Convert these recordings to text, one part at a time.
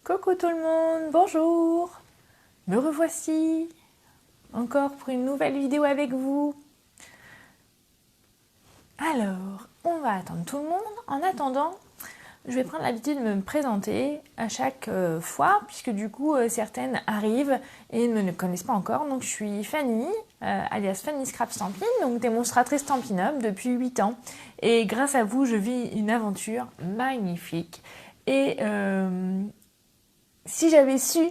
Coucou tout le monde, bonjour. Me revoici encore pour une nouvelle vidéo avec vous. Alors, on va attendre tout le monde. En attendant, je vais prendre l'habitude de me présenter à chaque fois, puisque du coup, certaines arrivent et ne me connaissent pas encore. Donc, je suis Fanny, alias Fanny Scrap Stampin', donc démonstratrice Stampin' Up depuis 8 ans. Et grâce à vous, je vis une aventure magnifique. Et si j'avais su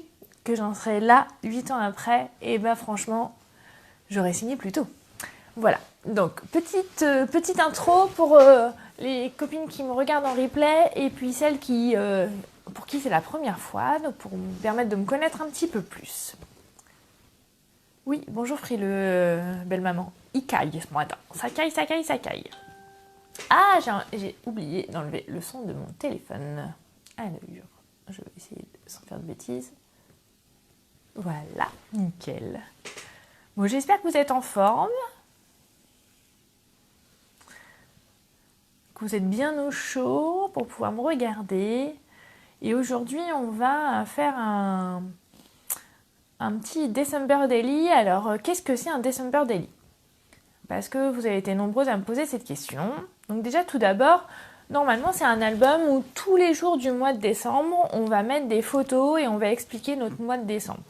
que j'en serais là 8 ans après, et ben franchement, j'aurais signé plus tôt. Voilà, donc petite intro pour les copines qui me regardent en replay et puis celles pour qui c'est la première fois, donc pour me permettre de me connaître un petit peu plus. Oui, bonjour Frileux, belle maman. Il caille ce matin. Ça caille. Ah, j'ai oublié d'enlever le son de mon téléphone. Alors, je vais essayer sans faire de bêtises. Voilà, nickel. Bon, j'espère que vous êtes en forme, que vous êtes bien au chaud pour pouvoir me regarder. Et aujourd'hui, on va faire un petit December Daily. Alors, qu'est-ce que c'est un December Daily? Parce que vous avez été nombreuses à me poser cette question. Donc déjà, tout d'abord, normalement, c'est un album où tous les jours du mois de décembre, on va mettre des photos et on va expliquer notre mois de décembre.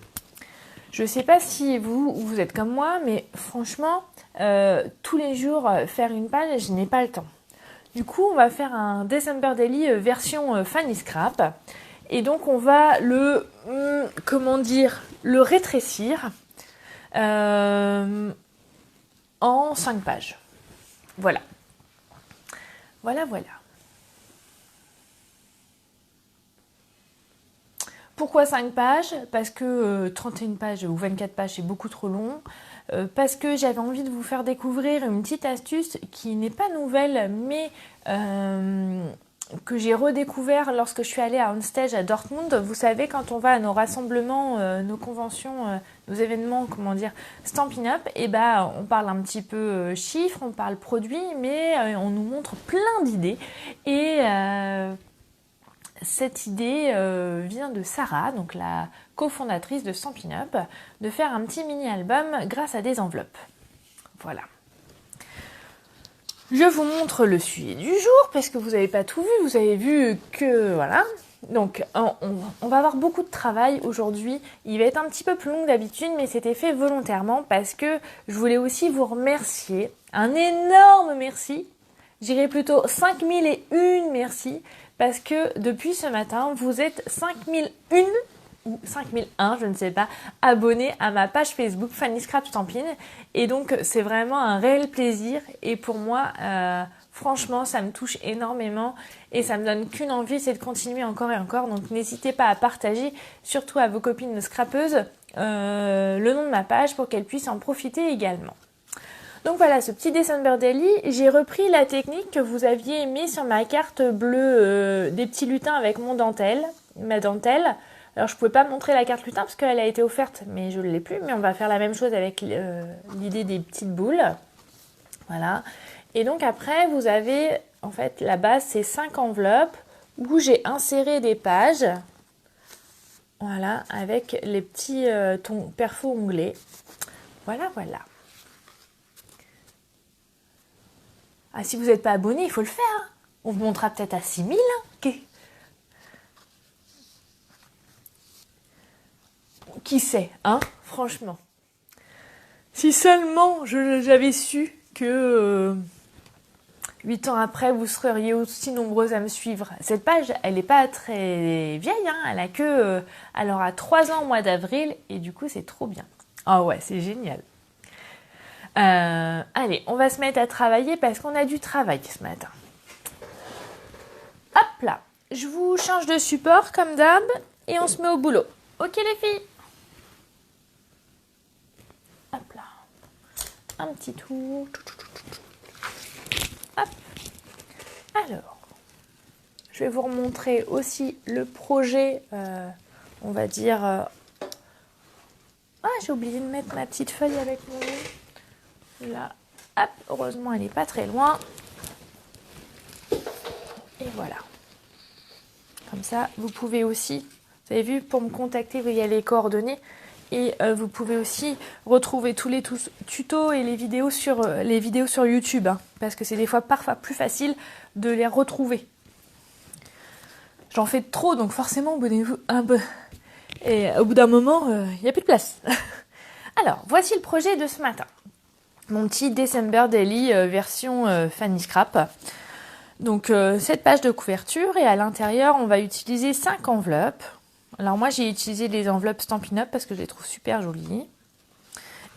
Je ne sais pas si vous êtes comme moi, mais franchement, tous les jours, faire une page, je n'ai pas le temps. Du coup, on va faire un December Daily version Fanny Scrap. Et donc, on va le rétrécir en 5 pages. Voilà. Voilà. Pourquoi 5 pages? Parce que 31 pages ou 24 pages, c'est beaucoup trop long. Parce que j'avais envie de vous faire découvrir une petite astuce qui n'est pas nouvelle, mais que j'ai redécouvert lorsque je suis allée à OnStage à Dortmund. Vous savez, quand on va à nos rassemblements, nos conventions, nos événements, Stampin' Up, et on parle un petit peu chiffres, on parle produits, mais on nous montre plein d'idées. Et cette idée vient de Sarah, donc la cofondatrice de Stampin' Up, de faire un petit mini-album grâce à des enveloppes. Voilà. Je vous montre le sujet du jour, parce que vous n'avez pas tout vu, vous avez vu que... Voilà. Donc, on va avoir beaucoup de travail aujourd'hui. Il va être un petit peu plus long que d'habitude, mais c'était fait volontairement, parce que je voulais aussi vous remercier. Un énorme merci. J'irai plutôt 5001 merci, parce que depuis ce matin, vous êtes 5001 ou 5001, je ne sais pas, abonnés à ma page Facebook Fanny Scrap Stampin'. Et donc, c'est vraiment un réel plaisir. Et pour moi, franchement, ça me touche énormément. Et ça me donne qu'une envie, c'est de continuer encore et encore. Donc, n'hésitez pas à partager, surtout à vos copines scrapeuses, le nom de ma page pour qu'elles puissent en profiter également. Donc voilà, ce petit December Daily, j'ai repris la technique que vous aviez aimée sur ma carte bleue des petits lutins avec ma dentelle. Alors je ne pouvais pas montrer la carte lutin parce qu'elle a été offerte, mais je ne l'ai plus. Mais on va faire la même chose avec l'idée des petites boules. Voilà. Et donc après, vous avez, en fait, la base, c'est 5 enveloppes où j'ai inséré des pages. Voilà, avec les petits perfos onglets. Voilà. Ah, si vous n'êtes pas abonné, il faut le faire. On vous montera peut-être à 6000. Qui sait, hein, franchement. Si seulement j'avais su que 8 ans après, vous seriez aussi nombreuses à me suivre. Cette page, elle n'est pas très vieille, hein, elle aura 3 ans au mois d'avril, et du coup, c'est trop bien. Ah ouais, c'est génial. Allez, on va se mettre à travailler parce qu'on a du travail ce matin. Hop là, je vous change de support comme d'hab et on se met au boulot. Ok les filles? Hop là, un petit tour. Hop. Alors, je vais vous remontrer aussi le projet, on va dire... Ah, j'ai oublié de mettre ma petite feuille avec mon nom. Là, hop, heureusement, elle n'est pas très loin. Et voilà. Comme ça, vous pouvez aussi Vous avez vu, pour me contacter, il y a les coordonnées. Et vous pouvez aussi retrouver tous les tutos et les vidéos sur YouTube. Hein, parce que c'est des fois parfois plus facile de les retrouver. J'en fais trop, donc forcément, abonnez-vous un peu. Et au bout d'un moment, il n'y a plus de place. Alors, voici le projet de ce matin. Mon petit December Daily version Fanny Scrap. Donc, cette page de couverture. Et à l'intérieur, on va utiliser 5 enveloppes. Alors moi, j'ai utilisé les enveloppes Stampin' Up parce que je les trouve super jolies.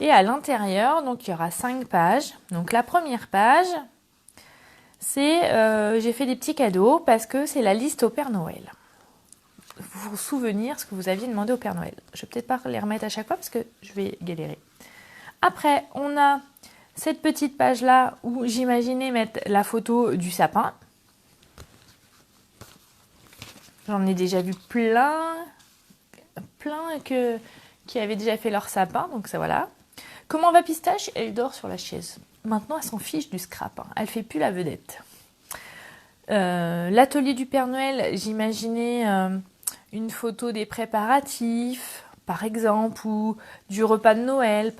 Et à l'intérieur, donc il y aura 5 pages. Donc la première page, c'est j'ai fait des petits cadeaux parce que c'est la liste au Père Noël. Vous vous souvenir ce que vous aviez demandé au Père Noël. Je vais peut-être pas les remettre à chaque fois parce que je vais galérer. Après, on a cette petite page-là où j'imaginais mettre la photo du sapin. J'en ai déjà vu plein qui avaient déjà fait leur sapin, donc ça voilà. Comment va Pistache? Elle dort sur la chaise. Maintenant, elle s'en fiche du scrap. Hein. Elle fait plus la vedette. L'atelier du Père Noël, j'imaginais une photo des préparatifs, par exemple, ou du repas de Noël.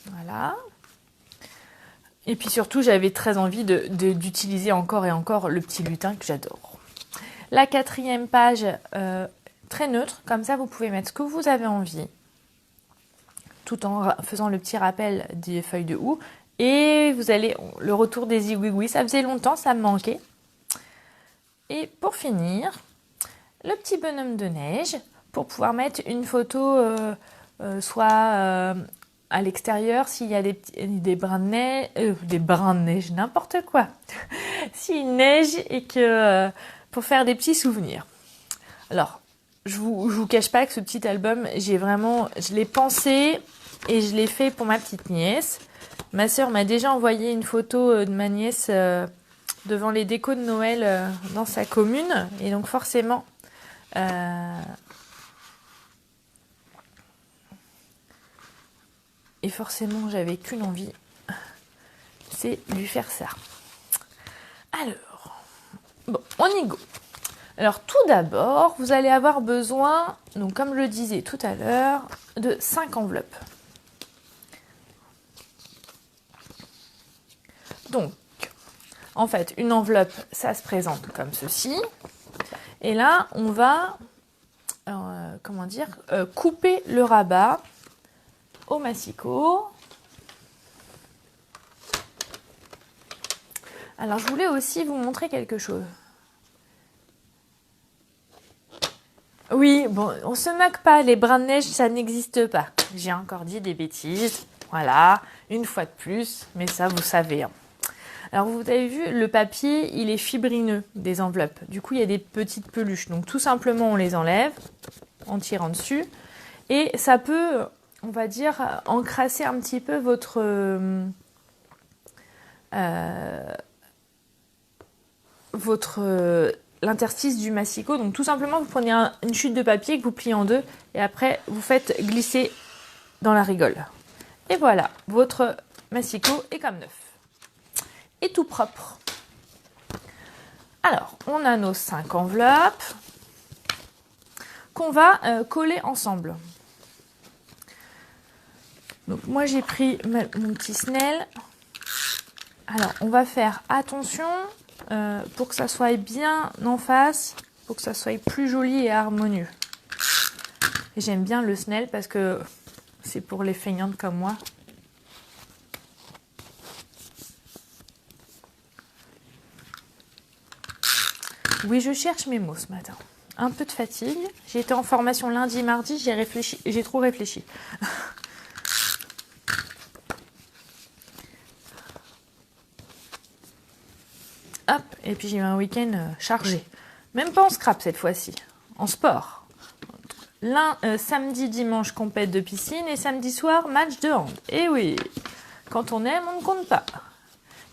Voilà. Et puis surtout, j'avais très envie d'utiliser encore et encore le petit lutin que j'adore. La 4e page, très neutre, comme ça vous pouvez mettre ce que vous avez envie, tout en faisant le petit rappel des feuilles de houx. Et vous allez, le retour des zigouigouis, ça faisait longtemps, ça me manquait. Et pour finir, le petit bonhomme de neige, pour pouvoir mettre une photo, soit à l'extérieur, s'il y a des brins de neige, n'importe quoi. S'il neige et que pour faire des petits souvenirs. Alors, je vous cache pas que ce petit album, je l'ai pensé et je l'ai fait pour ma petite nièce. Ma sœur m'a déjà envoyé une photo de ma nièce devant les décos de Noël dans sa commune. Et donc forcément, j'avais qu'une envie, c'est lui faire ça. Alors, bon, on y go. Alors tout d'abord, vous allez avoir besoin, donc comme je le disais tout à l'heure, de 5 enveloppes. Donc, en fait, une enveloppe, ça se présente comme ceci. Et là, on va, couper le rabat au massicot. Alors, je voulais aussi vous montrer quelque chose. Oui, bon, on se moque pas, les brins de neige, ça n'existe pas. J'ai encore dit des bêtises, voilà, une fois de plus, mais ça, vous savez. Hein. Alors, vous avez vu, le papier, il est fibrineux des enveloppes. Du coup, il y a des petites peluches. Donc, tout simplement, on les enlève en tirant dessus. Et ça peut, on va dire, encrasser un petit peu l'interstice du massicot. Donc tout simplement, vous prenez une chute de papier que vous pliez en deux et après vous faites glisser dans la rigole. Et voilà, votre massicot est comme neuf. Et tout propre. Alors, on a nos 5 enveloppes qu'on va coller ensemble. Donc moi j'ai pris mon petit Snell. Alors, on va faire attention pour que ça soit bien en face, pour que ça soit plus joli et harmonieux. Et j'aime bien le Snell parce que c'est pour les feignantes comme moi. Oui, je cherche mes mots ce matin. Un peu de fatigue. J'ai été en formation lundi, mardi, j'ai trop réfléchi. Hop, et puis j'ai eu un week-end chargé. Même pas en scrap cette fois-ci, en sport. Samedi, dimanche, compète de piscine et samedi soir, match de hand. Et oui, quand on aime, on ne compte pas.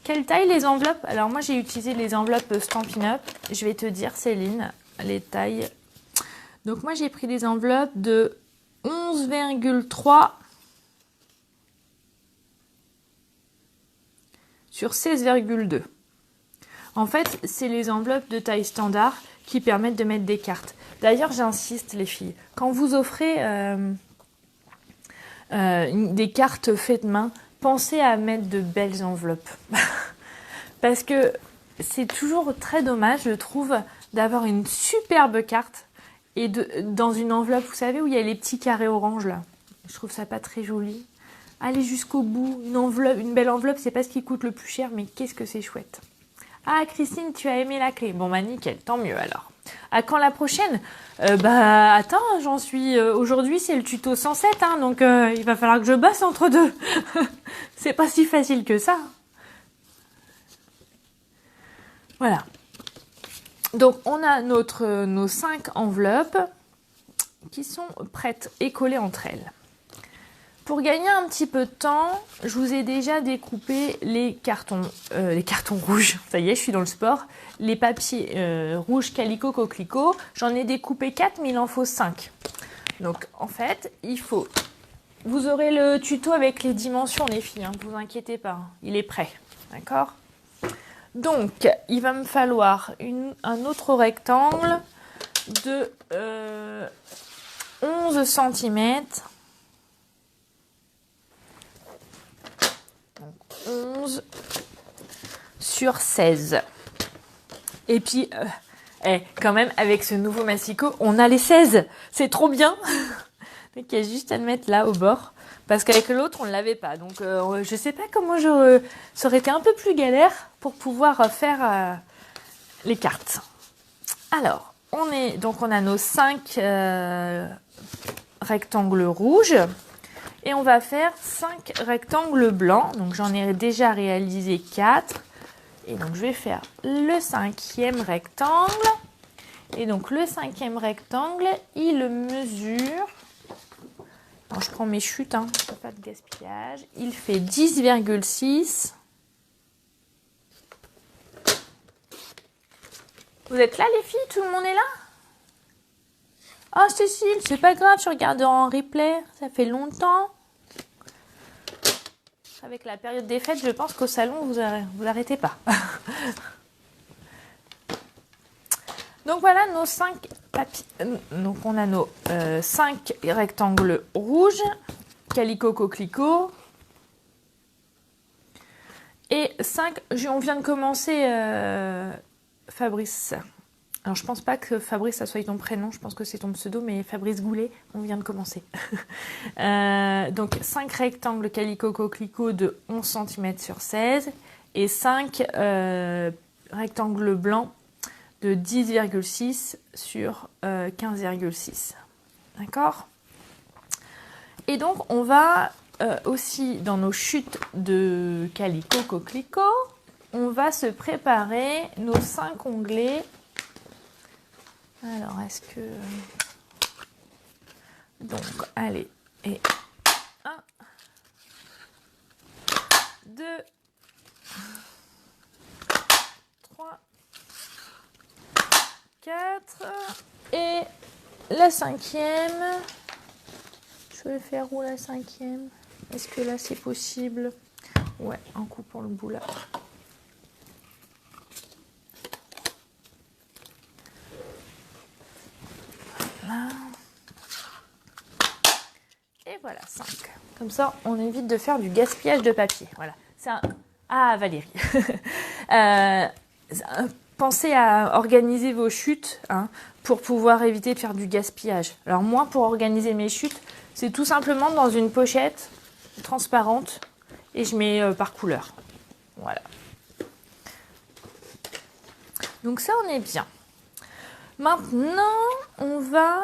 Quelle taille les enveloppes? Alors moi j'ai utilisé les enveloppes Stampin' Up. Je vais te dire Céline, les tailles. Donc moi j'ai pris des enveloppes de 11,3 sur 16,2. En fait, c'est les enveloppes de taille standard qui permettent de mettre des cartes. D'ailleurs, j'insiste les filles, quand vous offrez des cartes faites main, pensez à mettre de belles enveloppes. Parce que c'est toujours très dommage, je trouve, d'avoir une superbe carte et dans une enveloppe, vous savez, où il y a les petits carrés orange là. Je trouve ça pas très joli. Allez jusqu'au bout, une belle enveloppe, c'est pas ce qui coûte le plus cher, mais qu'est-ce que c'est chouette. Ah Christine, tu as aimé la clé. Bon bah nickel, tant mieux alors. À quand la prochaine? Bah attends, j'en suis... aujourd'hui c'est le tuto 107, hein, donc il va falloir que je bosse entre deux. C'est pas si facile que ça. Voilà. Donc on a nos 5 enveloppes qui sont prêtes et collées entre elles. Pour gagner un petit peu de temps, je vous ai déjà découpé les cartons rouges. Ça y est, je suis dans le sport. Les papiers rouges Calico Coquelicot. J'en ai découpé 4, mais il en faut 5. Donc, en fait, vous aurez le tuto avec les dimensions, les filles. Hein, ne vous inquiétez pas. Il est prêt. D'accord? Donc, il va me falloir un autre rectangle de 11 cm. 11 sur 16. Et puis, quand même, avec ce nouveau massicot, on a les 16. C'est trop bien. Donc, il y a juste à le mettre là, au bord. Parce qu'avec l'autre, on ne l'avait pas. Donc, je sais pas comment ça aurait été un peu plus galère pour pouvoir faire les cartes. Alors, on a nos 5 rectangles rouges. Et on va faire 5 rectangles blancs. Donc j'en ai déjà réalisé 4. Et donc je vais faire le 5e rectangle. Et donc le 5e rectangle, il mesure... Alors, je prends mes chutes, hein, pas de gaspillage. Il fait 10,6. Vous êtes là les filles? Tout le monde est là? Oh Cécile, c'est pas grave, je regarde en replay, ça fait longtemps. Avec la période des fêtes, je pense qu'au salon, vous arrêtez pas. Donc voilà nos 5 papiers. Donc on a nos 5 rectangles rouges, Calico Coquelicot. Et 5, on vient de commencer Fabrice. Alors, je pense pas que Fabrice, ça soit ton prénom, je pense que c'est ton pseudo, mais Fabrice Goulet, on vient de commencer. Donc, 5 rectangles Calico Coquelicot de 11 cm sur 16 et 5 rectangles blancs de 10,6 sur 15,6. D'accord? Et donc, on va aussi, dans nos chutes de Calico Coquelicot, on va se préparer nos 5 onglets. Alors, est-ce que... Donc, allez. Et 1, 2, 3, 4. Et la 5e. Je vais faire où la 5e? Est-ce que là, c'est possible? Ouais, un coup pour le bout là. Voilà. Et voilà, 5. Comme ça, on évite de faire du gaspillage de papier. Voilà. Ah, Valérie. Pensez à organiser vos chutes pour pouvoir éviter de faire du gaspillage. Alors moi, pour organiser mes chutes, c'est tout simplement dans une pochette transparente et je mets par couleur. Voilà. Donc ça, on est bien. Maintenant, on va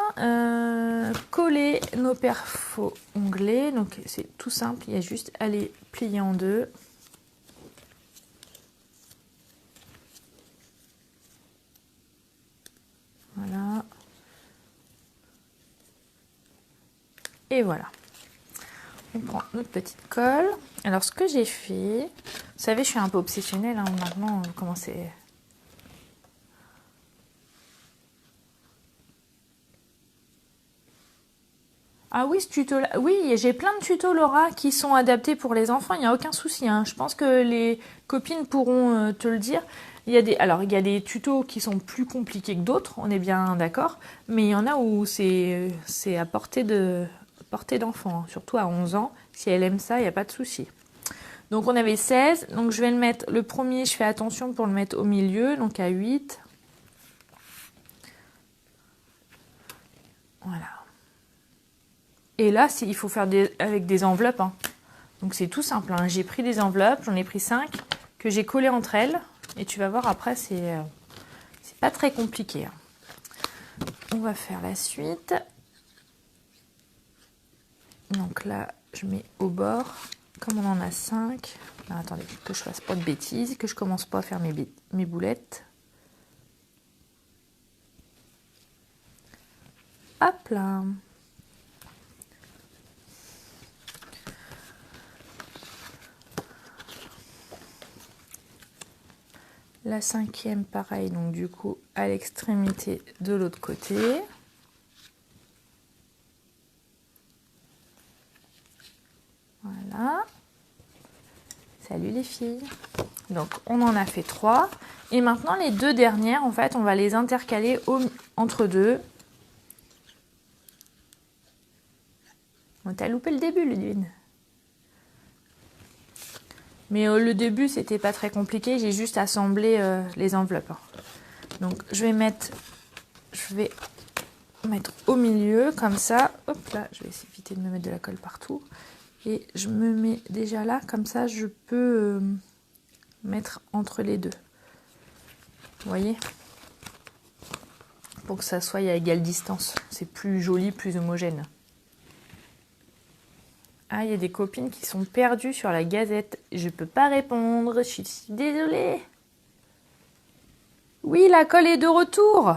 coller nos perfos onglets. Donc c'est tout simple, il y a juste à les plier en deux. Voilà. Et voilà. On prend notre petite colle. Alors ce que j'ai fait, vous savez, je suis un peu obsessionnelle maintenant, vous commencez... Ah oui, ce tuto-là. Oui, j'ai plein de tutos, Laura, qui sont adaptés pour les enfants. Il n'y a aucun souci. Je pense que les copines pourront te le dire. Alors, il y a des tutos qui sont plus compliqués que d'autres, on est bien d'accord, mais il y en a où c'est à portée d'enfant, hein, surtout à 11 ans. Si elle aime ça, il n'y a pas de souci. Donc, on avait 16. Donc, je vais le mettre, le premier, je fais attention pour le mettre au milieu, donc à 8. Voilà. Et là, il faut faire avec des enveloppes, hein. Donc, c'est tout simple, hein. J'ai pris des enveloppes, j'en ai pris 5, que j'ai collées entre elles. Et tu vas voir, après, c'est pas très compliqué, hein. On va faire la suite. Donc là, je mets au bord. Comme on en a 5. Alors, attendez, que je fasse pas de bêtises, que je commence pas à faire mes boulettes. Hop là. La 5e, pareil, donc du coup, à l'extrémité de l'autre côté. Voilà. Salut les filles. Donc, on en a fait 3. Et maintenant, les 2 dernières, en fait, on va les intercaler entre deux. On t'a loupé le début, Ludwig. Mais le début, c'était pas très compliqué. J'ai juste assemblé les enveloppes. Donc, je vais mettre au milieu, comme ça. Hop là, je vais essayer d'éviter de me mettre de la colle partout. Et je me mets déjà là, comme ça, je peux mettre entre les deux. Vous voyez? Pour que ça soit à égale distance. C'est plus joli, plus homogène. Ah, il y a des copines qui sont perdues sur la gazette. Je peux pas répondre, je suis désolée. Oui, la colle est de retour.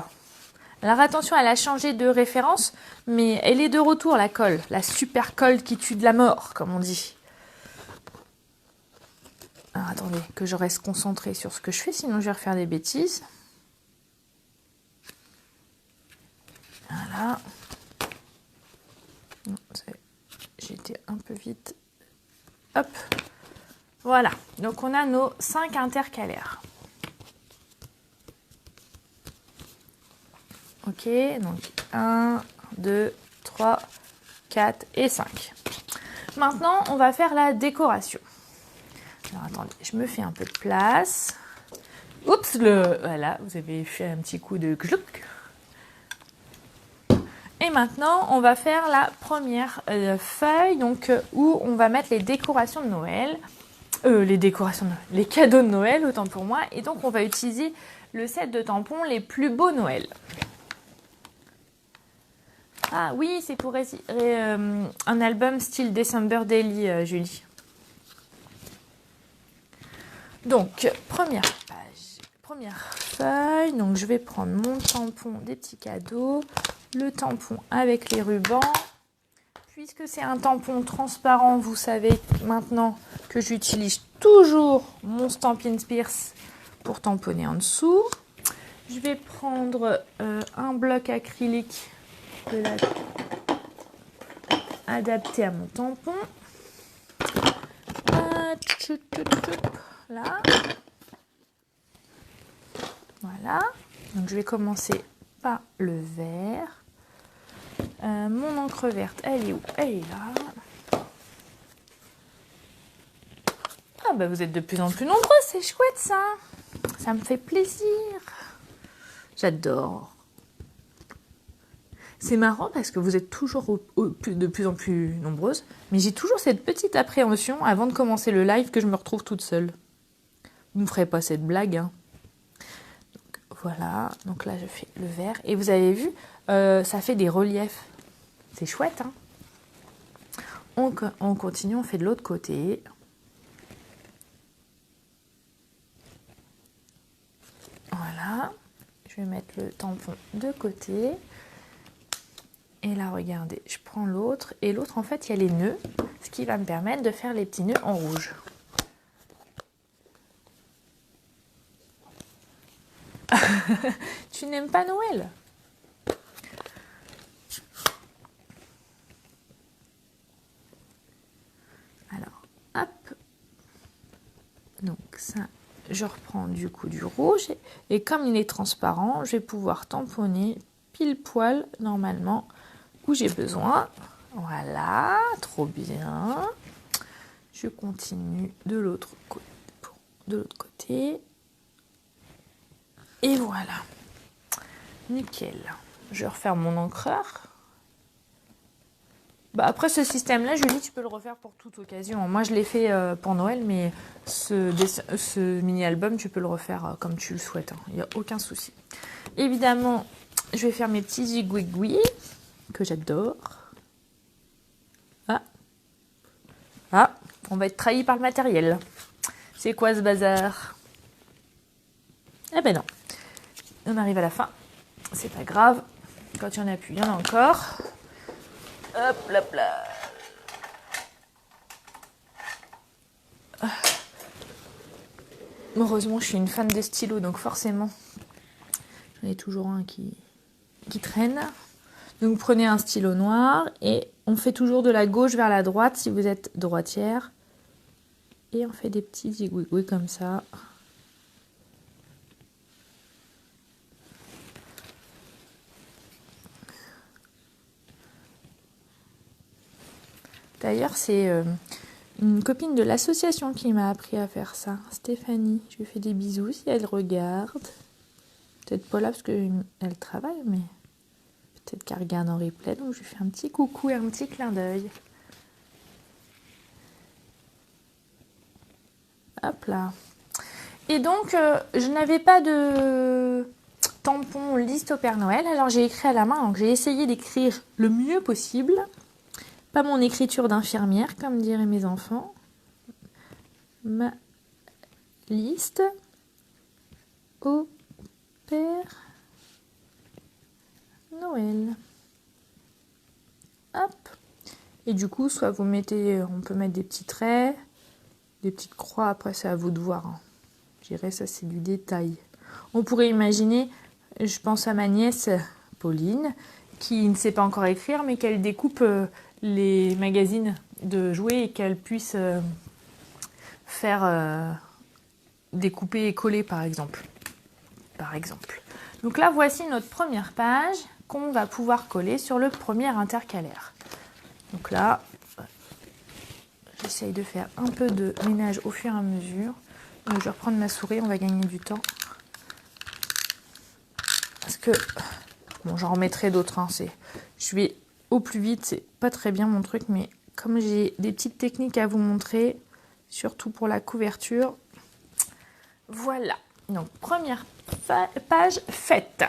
Alors attention, elle a changé de référence, mais elle est de retour, la colle. La super colle qui tue de la mort, comme on dit. Alors attendez, que je reste concentrée sur ce que je fais, sinon je vais refaire des bêtises. Voilà. J'ai été un peu vite. Hop. Voilà. Donc on a nos 5 intercalaires. Ok, donc 1, 2, 3, 4 et 5. Maintenant, on va faire la décoration. Alors attendez, je me fais un peu de place. Oups, voilà, vous avez fait un petit coup de glouc. Et maintenant, on va faire la première feuille, donc où on va mettre les décorations de Noël. Les cadeaux de Noël, autant pour moi. Et donc, on va utiliser le set de tampons les plus beaux Noël. Ah oui, c'est pour un album style December Daily, Julie. Donc, première page, première feuille. Donc, je vais prendre mon tampon des petits cadeaux, le tampon avec les rubans. Puisque c'est un tampon transparent, vous savez maintenant que j'utilise toujours mon Stampin' Pierce pour tamponner en dessous. Je vais prendre un bloc acrylique adapté à mon tampon. Là. Voilà. Donc je vais commencer par le vert. Mon encre verte, elle est où? Elle est là. Ah bah vous êtes de plus en plus nombreux, c'est chouette ça. Ça me fait plaisir. J'adore. C'est marrant parce que vous êtes toujours de plus en plus nombreuses, mais j'ai toujours cette petite appréhension avant de commencer le live que je me retrouve toute seule. Vous ne me ferez pas cette blague, hein. Donc, voilà, donc là je fais le vert. Et vous avez vu, ça fait des reliefs. C'est chouette, hein. On continue, on fait de l'autre côté. Voilà, je vais mettre le tampon de côté. Et là, regardez, je prends l'autre. Et l'autre, en fait, il y a les nœuds, ce qui va me permettre de faire les petits nœuds en rouge. Tu n'aimes pas Noël? Alors, hop. Donc ça, je reprends du coup du rouge et comme il est transparent, je vais pouvoir tamponner pile poil normalement où j'ai besoin. Voilà, trop bien. Je continue de l'autre côté. Et voilà. Nickel. Je vais refaire mon encreur. Après ce système-là, Julie, tu peux le refaire pour toute occasion. Moi, je l'ai fait pour Noël, mais ce mini-album, tu peux le refaire comme tu le souhaites. Il n'y a aucun souci. Évidemment, je vais faire mes petits zigouigouis que j'adore. On va être trahi par le matériel. C'est quoi ce bazar? Eh ben non. On arrive à la fin. C'est pas grave. Quand il y en a plus, il y en a encore. Hop, là, là. Heureusement, je suis une fan des stylos, donc forcément, j'en ai toujours un qui traîne. Donc, prenez un stylo noir et on fait toujours de la gauche vers la droite si vous êtes droitière. Et on fait des petits zigouigouis comme ça. D'ailleurs, c'est une copine de l'association qui m'a appris à faire ça, Stéphanie. Je lui fais des bisous si elle regarde. Peut-être pas là parce qu'elle travaille, mais peut-être qu'elle regarde en replay. Donc je lui fais un petit coucou et un petit clin d'œil. Hop là. Et donc, je n'avais pas de tampon liste au Père Noël. Alors j'ai écrit à la main. Donc j'ai essayé d'écrire le mieux possible. Pas mon écriture d'infirmière, comme diraient mes enfants. Ma liste au Père Noël. Hop. Et du coup, soit vous mettez, on peut mettre des petits traits, des petites croix. Après, c'est à vous de voir. Je dirais ça, c'est du détail. On pourrait imaginer, je pense à ma nièce Pauline, qui ne sait pas encore écrire, mais qu'elle découpe les magazines de jouets et qu'elle puisse faire découper et coller par exemple. Donc là, voici notre première page qu'on va pouvoir coller sur le premier intercalaire. Donc là, j'essaye de faire un peu de ménage au fur et à mesure. Donc, je vais reprendre ma souris, on va gagner du temps. Parce que, bon, j'en remettrai d'autres. Je vais au plus vite, c'est pas très bien mon truc, mais comme j'ai des petites techniques à vous montrer, surtout pour la couverture, voilà. Donc, première page faite.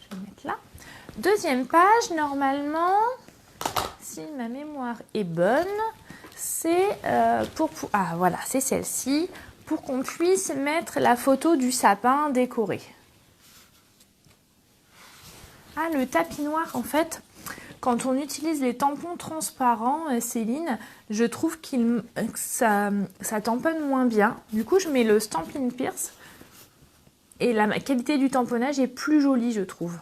Je vais mettre là. Deuxième page, normalement, si ma mémoire est bonne, c'est voilà, c'est celle-ci, pour qu'on puisse mettre la photo du sapin décoré. Ah, le tapis noir, en fait, quand on utilise les tampons transparents, Céline, je trouve que ça tamponne moins bien. Du coup, je mets le Stampin' Pierce et la qualité du tamponnage est plus jolie, je trouve.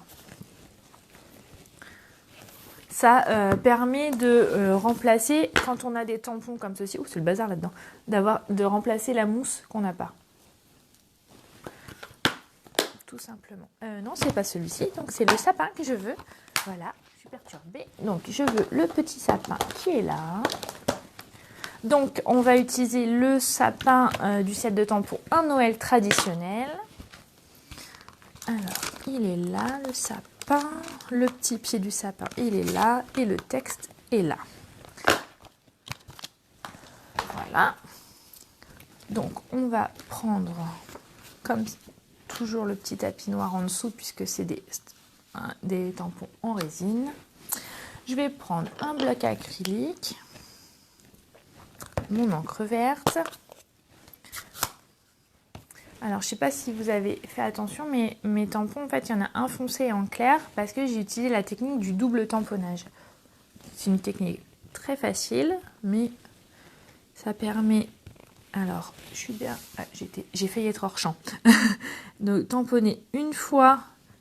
Ça permet de remplacer, quand on a des tampons comme ceci, c'est le bazar là-dedans, de remplacer la mousse qu'on n'a pas. Tout simplement. Non, c'est pas celui-ci, donc c'est le sapin que je veux. Voilà, je suis perturbée. Donc, je veux le petit sapin qui est là. Donc, on va utiliser le sapin du set de tampons Un Noël traditionnel. Alors, il est là, le sapin. Le petit pied du sapin, il est là. Et le texte est là. Voilà. Donc, on va prendre, comme toujours, le petit tapis noir en dessous, puisque c'est des tampons en résine. Je vais prendre un bloc acrylique, mon encre verte. Alors, je ne sais pas si vous avez fait attention, mais mes tampons, en fait, il y en a un foncé et un clair parce que j'ai utilisé la technique du double tamponnage. C'est une technique très facile, mais ça permet... Alors, je suis bien... Ah, j'ai failli être hors champ. Donc, tamponner une fois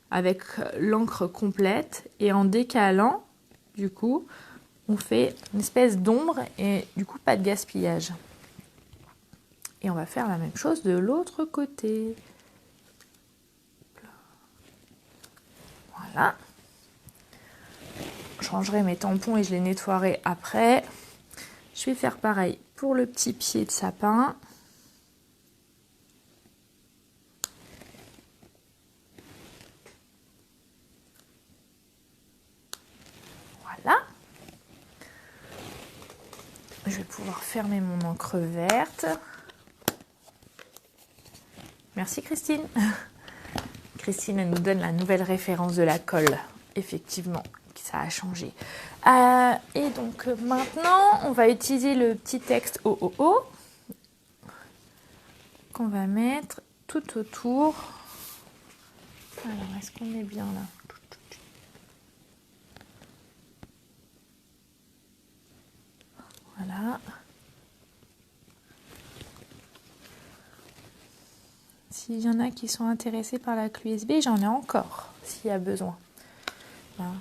avec l'encre complète et en décalant, du coup, on fait une espèce d'ombre et du coup, pas de gaspillage. Et on va faire la même chose de l'autre côté. Voilà. Je rangerai mes tampons et je les nettoierai après. Je vais faire pareil pour le petit pied de sapin. Voilà. Je vais pouvoir fermer mon encre verte. Merci Christine. Christine, elle nous donne la nouvelle référence de la colle. Effectivement, ça a changé. Et donc maintenant, on va utiliser le petit texte OOO qu'on va mettre tout autour. Alors, est-ce qu'on est bien là? Voilà. S'il y en a qui sont intéressés par la clé USB, j'en ai encore, s'il y a besoin. Voilà.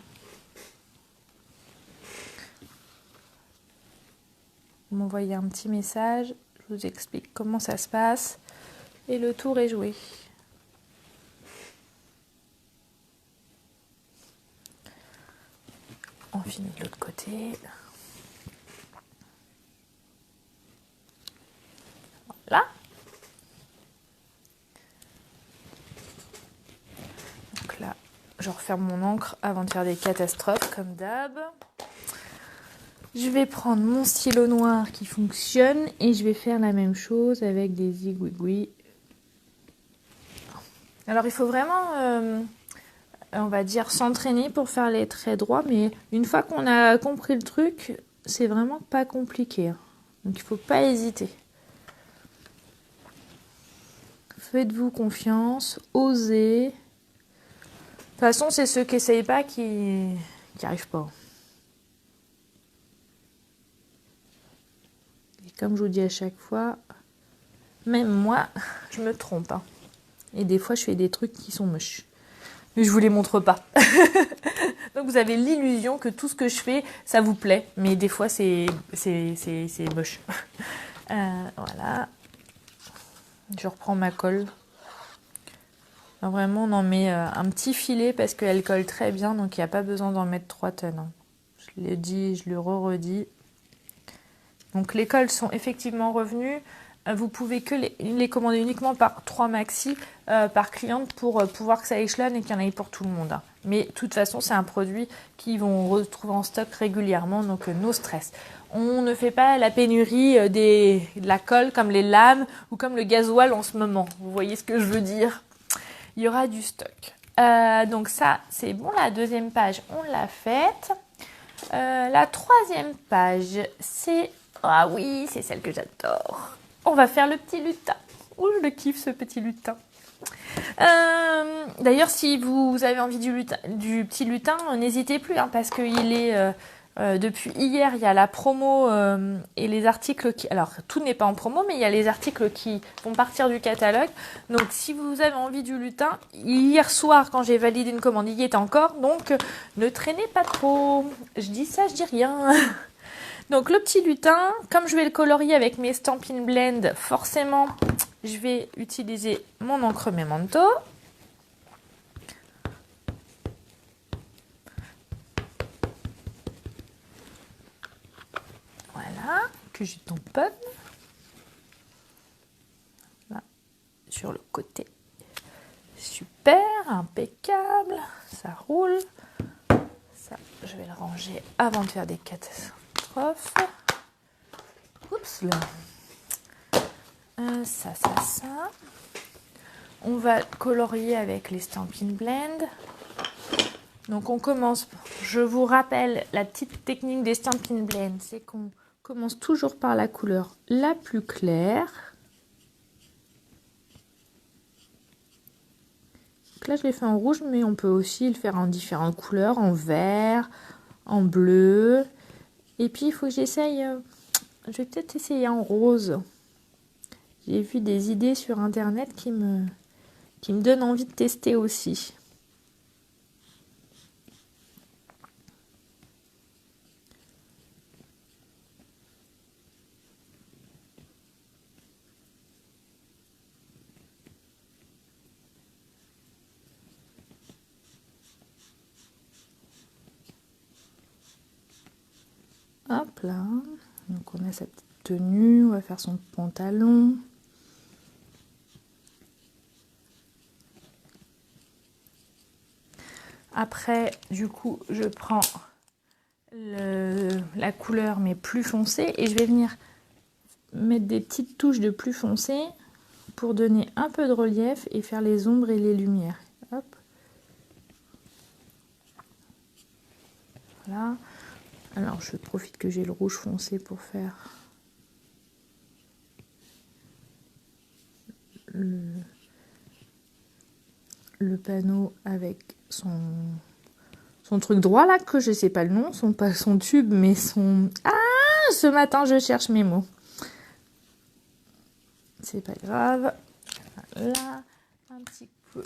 Vous m'envoyez un petit message, je vous explique comment ça se passe et le tour est joué. On finit de l'autre côté. Voilà. Donc là, je referme mon encre avant de faire des catastrophes comme d'hab. Je vais prendre mon stylo noir qui fonctionne et je vais faire la même chose avec des zigouigouis. Alors il faut vraiment, on va dire, s'entraîner pour faire les traits droits, mais une fois qu'on a compris le truc, c'est vraiment pas compliqué. Donc il ne faut pas hésiter. Faites-vous confiance, osez. De toute façon, c'est ceux qui n'essayent pas qui n'y arrivent pas. Et comme je vous dis à chaque fois, même moi, je me trompe. Hein. Et des fois, je fais des trucs qui sont moches. Mais je vous les montre pas. Donc vous avez l'illusion que tout ce que je fais, ça vous plaît. Mais des fois, c'est moche. Voilà. Je reprends ma colle. Alors vraiment, on en met un petit filet parce qu'elle colle très bien. Donc il n'y a pas besoin d'en mettre 3 tonnes. Hein. Je l'ai dit, je le redis. Donc les colles sont effectivement revenues. Vous pouvez que les commander uniquement par 3 maxi par cliente pour pouvoir que ça échelonne et qu'il y en ait pour tout le monde. Hein. Mais de toute façon, c'est un produit qu'ils vont retrouver en stock régulièrement, donc no stress. On ne fait pas la pénurie de la colle comme les lames ou comme le gasoil en ce moment. Vous voyez ce que je veux dire? Il y aura du stock. Donc ça, c'est bon. La deuxième page, on l'a faite. La troisième page, c'est... Ah oui, c'est celle que j'adore. On va faire le petit lutin. Ouh, je le kiffe ce petit lutin. D'ailleurs, si vous avez envie du petit lutin, n'hésitez plus, hein, parce qu'il est depuis hier, il y a la promo et les articles qui... Alors, tout n'est pas en promo, mais il y a les articles qui vont partir du catalogue. Donc, si vous avez envie du lutin, hier soir, quand j'ai validé une commande, il y est encore. Donc, ne traînez pas trop. Je dis ça, je dis rien. Donc le petit lutin, comme je vais le colorier avec mes Stampin' Blend, forcément, je vais utiliser mon encre Memento. Voilà, que je tamponne. Là, sur le côté. Super, impeccable, ça roule. Ça, je vais le ranger avant de faire des catastrophes. Oups là. Ça. On va colorier avec les Stampin' Blend. Donc on commence, je vous rappelle la petite technique des Stampin' Blend, c'est qu'on commence toujours par la couleur la plus claire. Donc là je l'ai fait en rouge, mais on peut aussi le faire en différentes couleurs, en vert, en bleu. Et puis il faut que j'essaye, je vais peut-être essayer en rose. J'ai vu des idées sur internet qui me donnent envie de tester aussi. Hop là. Donc on a sa petite tenue, on va faire son pantalon. Après, du coup, je prends la couleur mais plus foncée et je vais venir mettre des petites touches de plus foncé pour donner un peu de relief et faire les ombres et les lumières. Hop. Voilà. Alors je profite que j'ai le rouge foncé pour faire le panneau avec son truc droit là, que je sais pas le nom, pas son tube, mais son... Ah, ce matin je cherche mes mots. C'est pas grave. Là, un petit peu.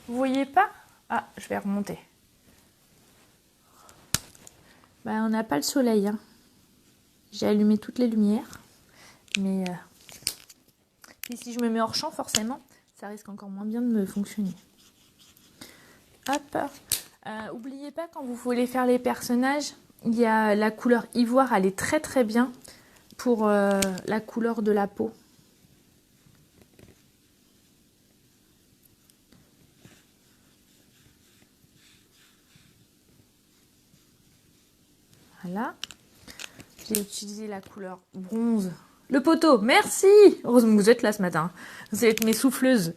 Vous voyez pas? Ah, je vais remonter. Bah, on n'a pas le soleil. Hein. J'ai allumé toutes les lumières. Mais et si je me mets hors champ, forcément, ça risque encore moins bien de me fonctionner. Hop. Oubliez pas, quand vous voulez faire les personnages, il y a la couleur ivoire, elle est très très bien pour la couleur de la peau. Voilà. J'ai utilisé la couleur bronze. Le poteau, merci! Heureusement que vous êtes là ce matin. Vous êtes mes souffleuses.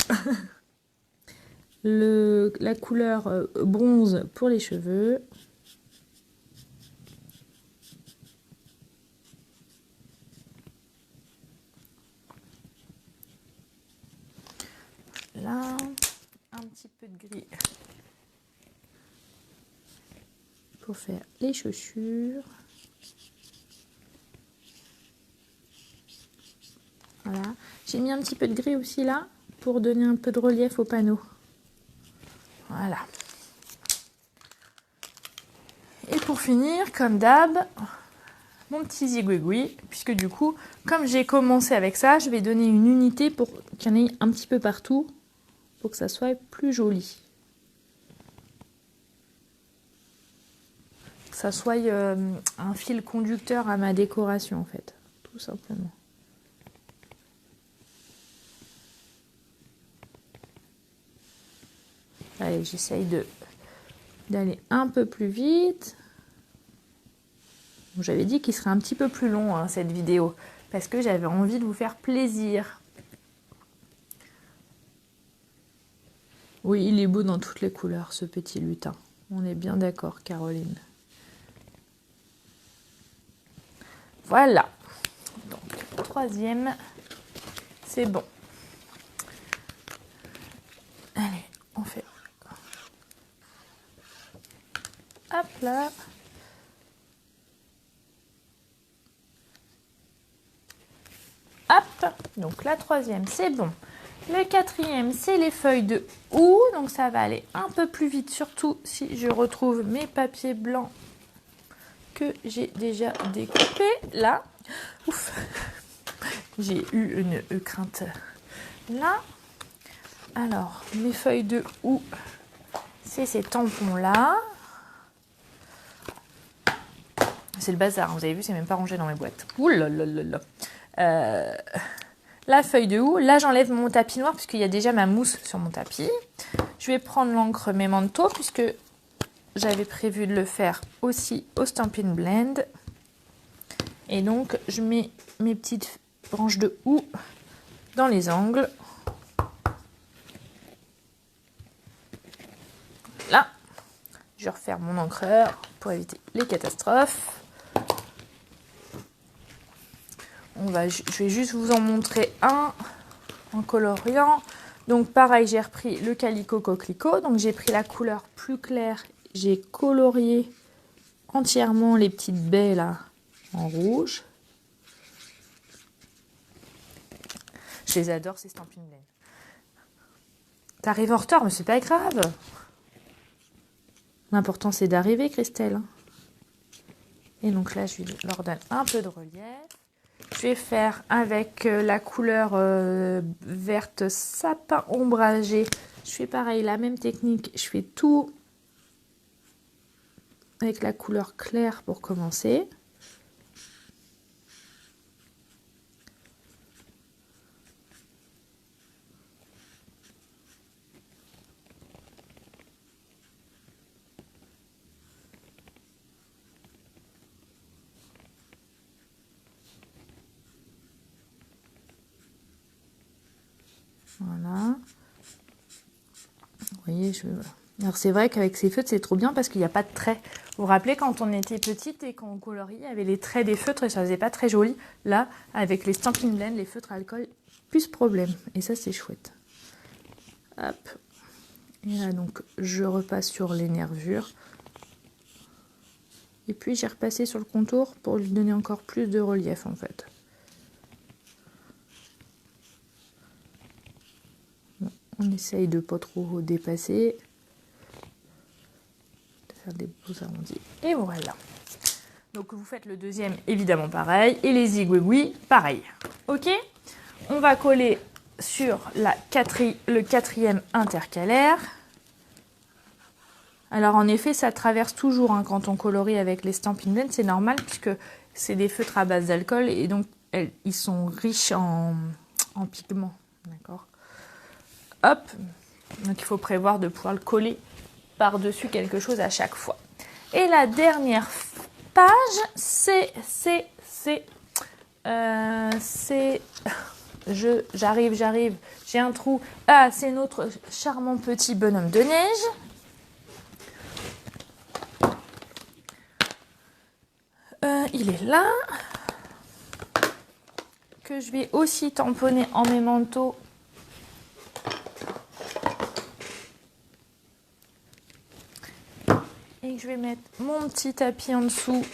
La couleur bronze pour les cheveux. Là, un petit peu de gris pour faire les chaussures. Voilà. J'ai mis un petit peu de gris aussi là pour donner un peu de relief au panneau. Voilà. Et pour finir, comme d'hab, mon petit zigouigoui, puisque du coup, comme j'ai commencé avec ça, je vais donner une unité pour qu'il y en ait un petit peu partout, pour que ça soit plus joli. Que ça soit un fil conducteur à ma décoration en fait, tout simplement. Allez, j'essaye d'aller un peu plus vite. J'avais dit qu'il serait un petit peu plus long hein, cette vidéo, parce que j'avais envie de vous faire plaisir. Oui, il est beau dans toutes les couleurs, ce petit lutin. On est bien d'accord, Caroline. Voilà. Donc, troisième, c'est bon. Allez, on fait. Hop là. Hop. Donc, la troisième, c'est bon. Le quatrième, c'est les feuilles de houx. Donc, ça va aller un peu plus vite, surtout si je retrouve mes papiers blancs que j'ai déjà découpés. Là. Ouf. J'ai eu une crainte là. Alors, mes feuilles de houx, c'est ces tampons-là. C'est le bazar, hein, vous avez vu, c'est même pas rangé dans mes boîtes. Ouh là là là là. La feuille de houx, là j'enlève mon tapis noir puisqu'il y a déjà ma mousse sur mon tapis. Je vais prendre l'encre Memento puisque j'avais prévu de le faire aussi au Stampin' Blend. Et donc je mets mes petites branches de houx dans les angles. Là, je referme mon encreur pour éviter les catastrophes. Je vais juste vous en montrer un en coloriant. Donc pareil, j'ai repris le Calico Coquelicot. Donc j'ai pris la couleur plus claire. J'ai colorié entièrement les petites baies là en rouge. Je les adore ces Stampin' Blend. T'arrives en retard, mais c'est pas grave. L'important c'est d'arriver, Christelle. Et donc là, je leur donne un peu de relief. Je vais faire avec la couleur verte sapin ombragé. Je fais pareil, la même technique. Je fais tout avec la couleur claire pour commencer. Voilà. Vous voyez, alors c'est vrai qu'avec ces feutres, c'est trop bien parce qu'il n'y a pas de traits. Vous vous rappelez quand on était petite et quand on coloriait, il y avait les traits des feutres et ça faisait pas très joli. Là, avec les Stampin' Blend, les feutres à alcool, plus problème. Et ça, c'est chouette. Hop. Et là, donc, je repasse sur les nervures. Et puis, j'ai repassé sur le contour pour lui donner encore plus de relief, en fait. Bon, on essaye de pas trop dépasser. De faire des beaux arrondis. Et voilà. Donc, vous faites le deuxième, évidemment, pareil. Et les zigouigouis, pareil. OK? On va coller sur le quatrième intercalaire. Alors en effet, ça traverse toujours hein, quand on colorie avec les Stampin' Blend, c'est normal puisque c'est des feutres à base d'alcool et donc ils sont riches en pigments. D'accord. Hop. Donc il faut prévoir de pouvoir le coller par-dessus quelque chose à chaque fois. Et la dernière page, j'arrive, j'ai un trou. Ah, c'est notre charmant petit bonhomme de neige. Il est là. Que je vais aussi tamponner en mémento. Et que je vais mettre mon petit tapis en dessous.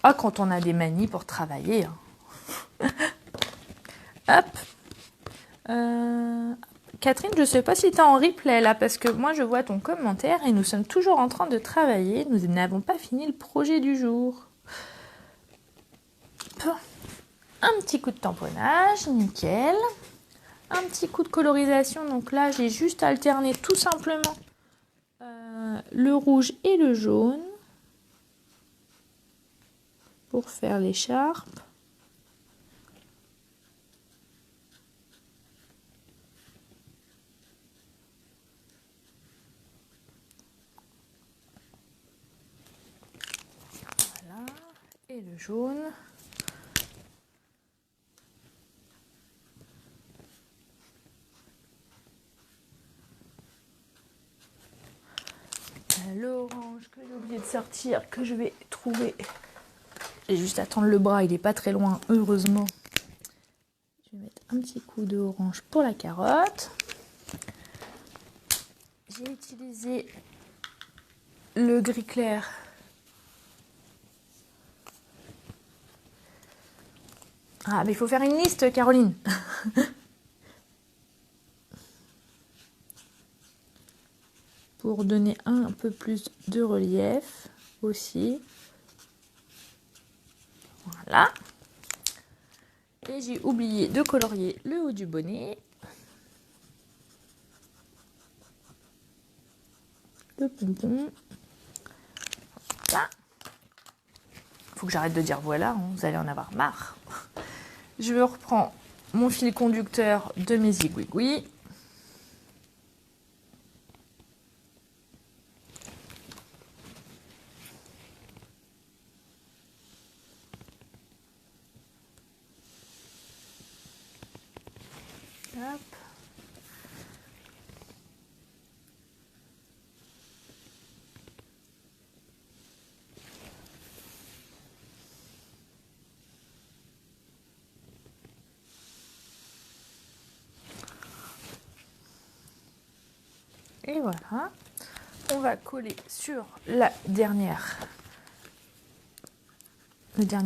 Ah, quand on a des manies pour travailler. Hop. Catherine, je ne sais pas si tu es en replay là, parce que moi je vois ton commentaire et nous sommes toujours en train de travailler. Nous n'avons pas fini le projet du jour. Un petit coup de tamponnage, nickel. Un petit coup de colorisation, donc là j'ai juste alterné tout simplement le rouge et le jaune pour faire l'écharpe. Voilà, et le jaune. L'orange que j'ai oublié de sortir, que je vais trouver. J'ai juste à tendre le bras, il n'est pas très loin, heureusement. Je vais mettre un petit coup d'orange pour la carotte. J'ai utilisé le gris clair. Ah, mais il faut faire une liste, Caroline. Pour donner un peu plus de relief aussi. Voilà. Et j'ai oublié de colorier le haut du bonnet. Le pompon. Voilà. Faut que j'arrête de dire voilà, hein, vous allez en avoir marre. Je reprends mon fil conducteur de mes zigouigouis. Hop. Et voilà, on va coller sur le dernier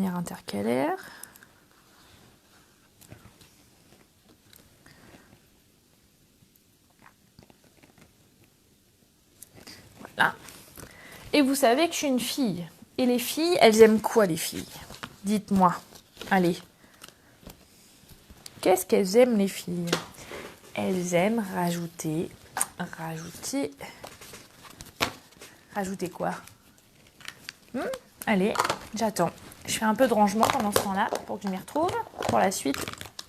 intercalaire. Voilà. Et vous savez que je suis une fille. Et les filles, elles aiment quoi les filles? Dites-moi. Allez. Qu'est-ce qu'elles aiment les filles? Elles aiment rajouter quoi? Allez, j'attends. Je fais un peu de rangement pendant ce temps-là pour que je m'y retrouve pour la suite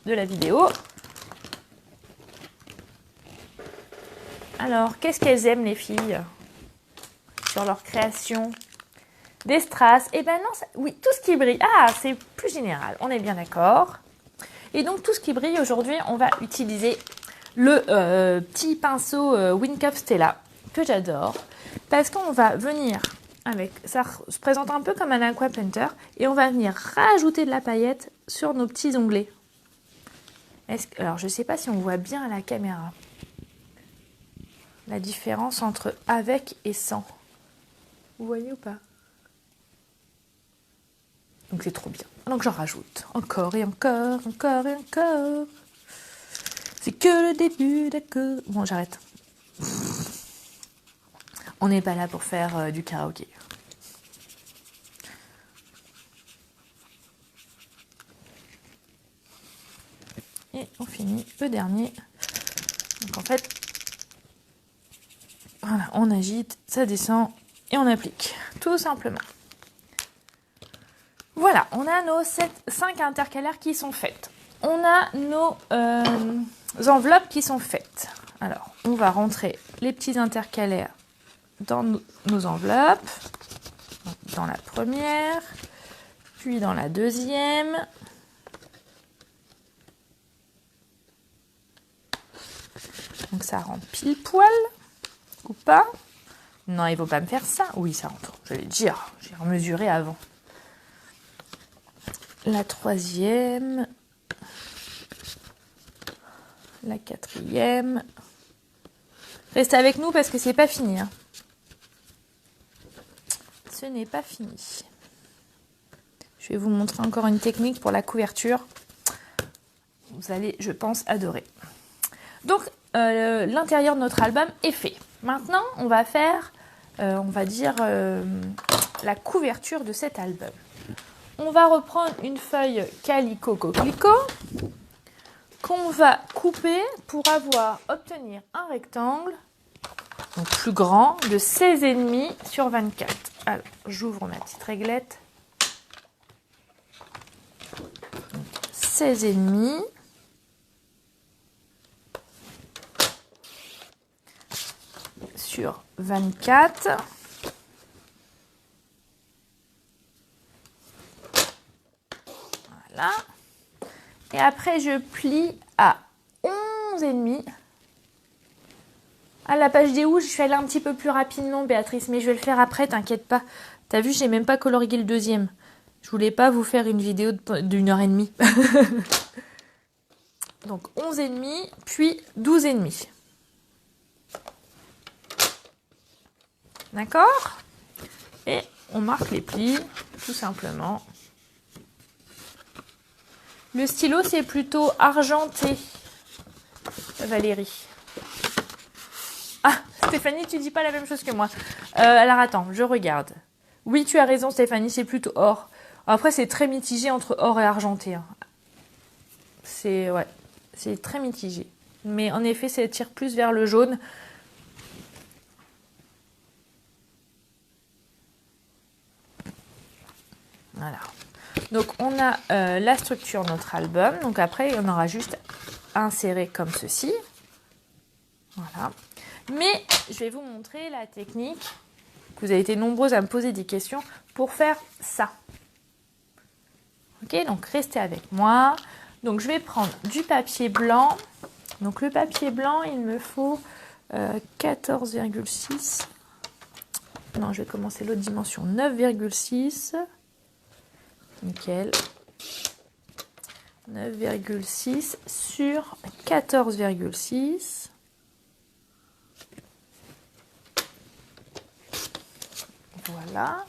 de la vidéo. Alors, qu'est-ce qu'elles aiment les filles sur leur création? Des strass? Eh ben non, oui, tout ce qui brille. Ah, c'est plus général, on est bien d'accord. Et donc, tout ce qui brille, aujourd'hui, on va utiliser le petit pinceau Windcuff Stella que j'adore parce qu'on va venir avec, ça se présente un peu comme un aqua painter et on va venir rajouter de la paillette sur nos petits onglets. Alors je sais pas si on voit bien à la caméra la différence entre avec et sans. Vous voyez ou pas? Donc c'est trop bien. Donc j'en rajoute encore et encore, encore et encore. C'est que le début, d'accord. Bon, j'arrête. On n'est pas là pour faire du karaoké. Et on finit le dernier. Donc en fait, voilà, on agite, ça descend et on applique. Tout simplement. Voilà, on a nos 5 intercalaires qui sont faites. On a nos enveloppes qui sont faites. Alors, on va rentrer les petits intercalaires dans nos enveloppes. Dans la première, puis dans la deuxième. Donc ça rentre pile poil, ou pas? Non, il ne faut pas me faire ça. Oui, ça rentre. Je vais dire, j'ai remesuré avant. La troisième, la quatrième. Restez avec nous parce que c'est pas fini. Hein. Ce n'est pas fini. Je vais vous montrer encore une technique pour la couverture. Vous allez, je pense, adorer. Donc, l'intérieur de notre album est fait. Maintenant, on va faire, on va dire, la couverture de cet album. On va reprendre une feuille Calico Coquelicot qu'on va couper pour obtenir un rectangle donc plus grand de 16,5 sur 24. Alors, j'ouvre ma petite réglette. 16,5 sur 24. Voilà. Et après, je plie à 11,5. À la page des où je suis allée un petit peu plus rapidement, Béatrice, mais je vais le faire après, t'inquiète pas. T'as vu, j'ai même pas colorié le deuxième. Je voulais pas vous faire une vidéo d'1h30. Donc 11,5, puis 12,5. D'accord? Et on marque les plis, tout simplement. Le stylo, c'est plutôt argenté, Valérie. Ah, Stéphanie, tu dis pas la même chose que moi. Alors attends, je regarde. Oui, tu as raison, Stéphanie, c'est plutôt or. Après, c'est très mitigé entre or et argenté. Hein. C'est très mitigé. Mais en effet, ça tire plus vers le jaune. Voilà. Donc, on a la structure de notre album. Donc, après, on aura juste à insérer comme ceci. Voilà. Mais je vais vous montrer la technique. Vous avez été nombreuses à me poser des questions pour faire ça. Ok, donc restez avec moi. Donc, je vais prendre du papier blanc. Donc, le papier blanc, il me faut 14,6. Non, je vais commencer l'autre dimension. 9,6. Nickel. 9,6 sur 14,6. Voilà.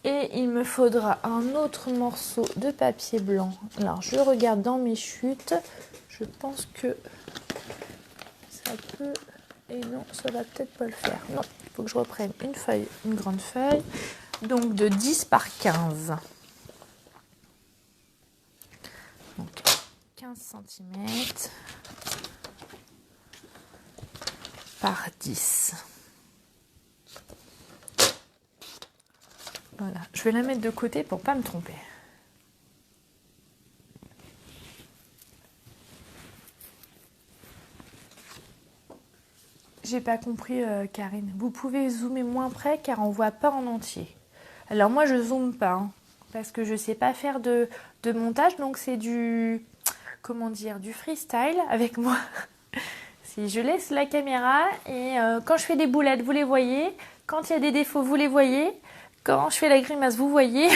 Et il me faudra un autre morceau de papier blanc. Alors, je regarde dans mes chutes. Je pense que ça peut... Et non, ça va peut-être pas le faire. Non, il faut que je reprenne une feuille, une grande feuille. Donc, de 10 par 15. Donc, 15 cm par 10. Voilà, je vais la mettre de côté pour pas me tromper. J'ai pas compris, Karine. Vous pouvez zoomer moins près car on voit pas en entier. Alors moi je zoome pas, hein, parce que je sais pas faire de montage, donc c'est du comment dire, du freestyle avec moi. Si je laisse la caméra et quand je fais des boulettes, vous les voyez. Quand il y a des défauts, vous les voyez. Quand je fais la grimace, vous voyez.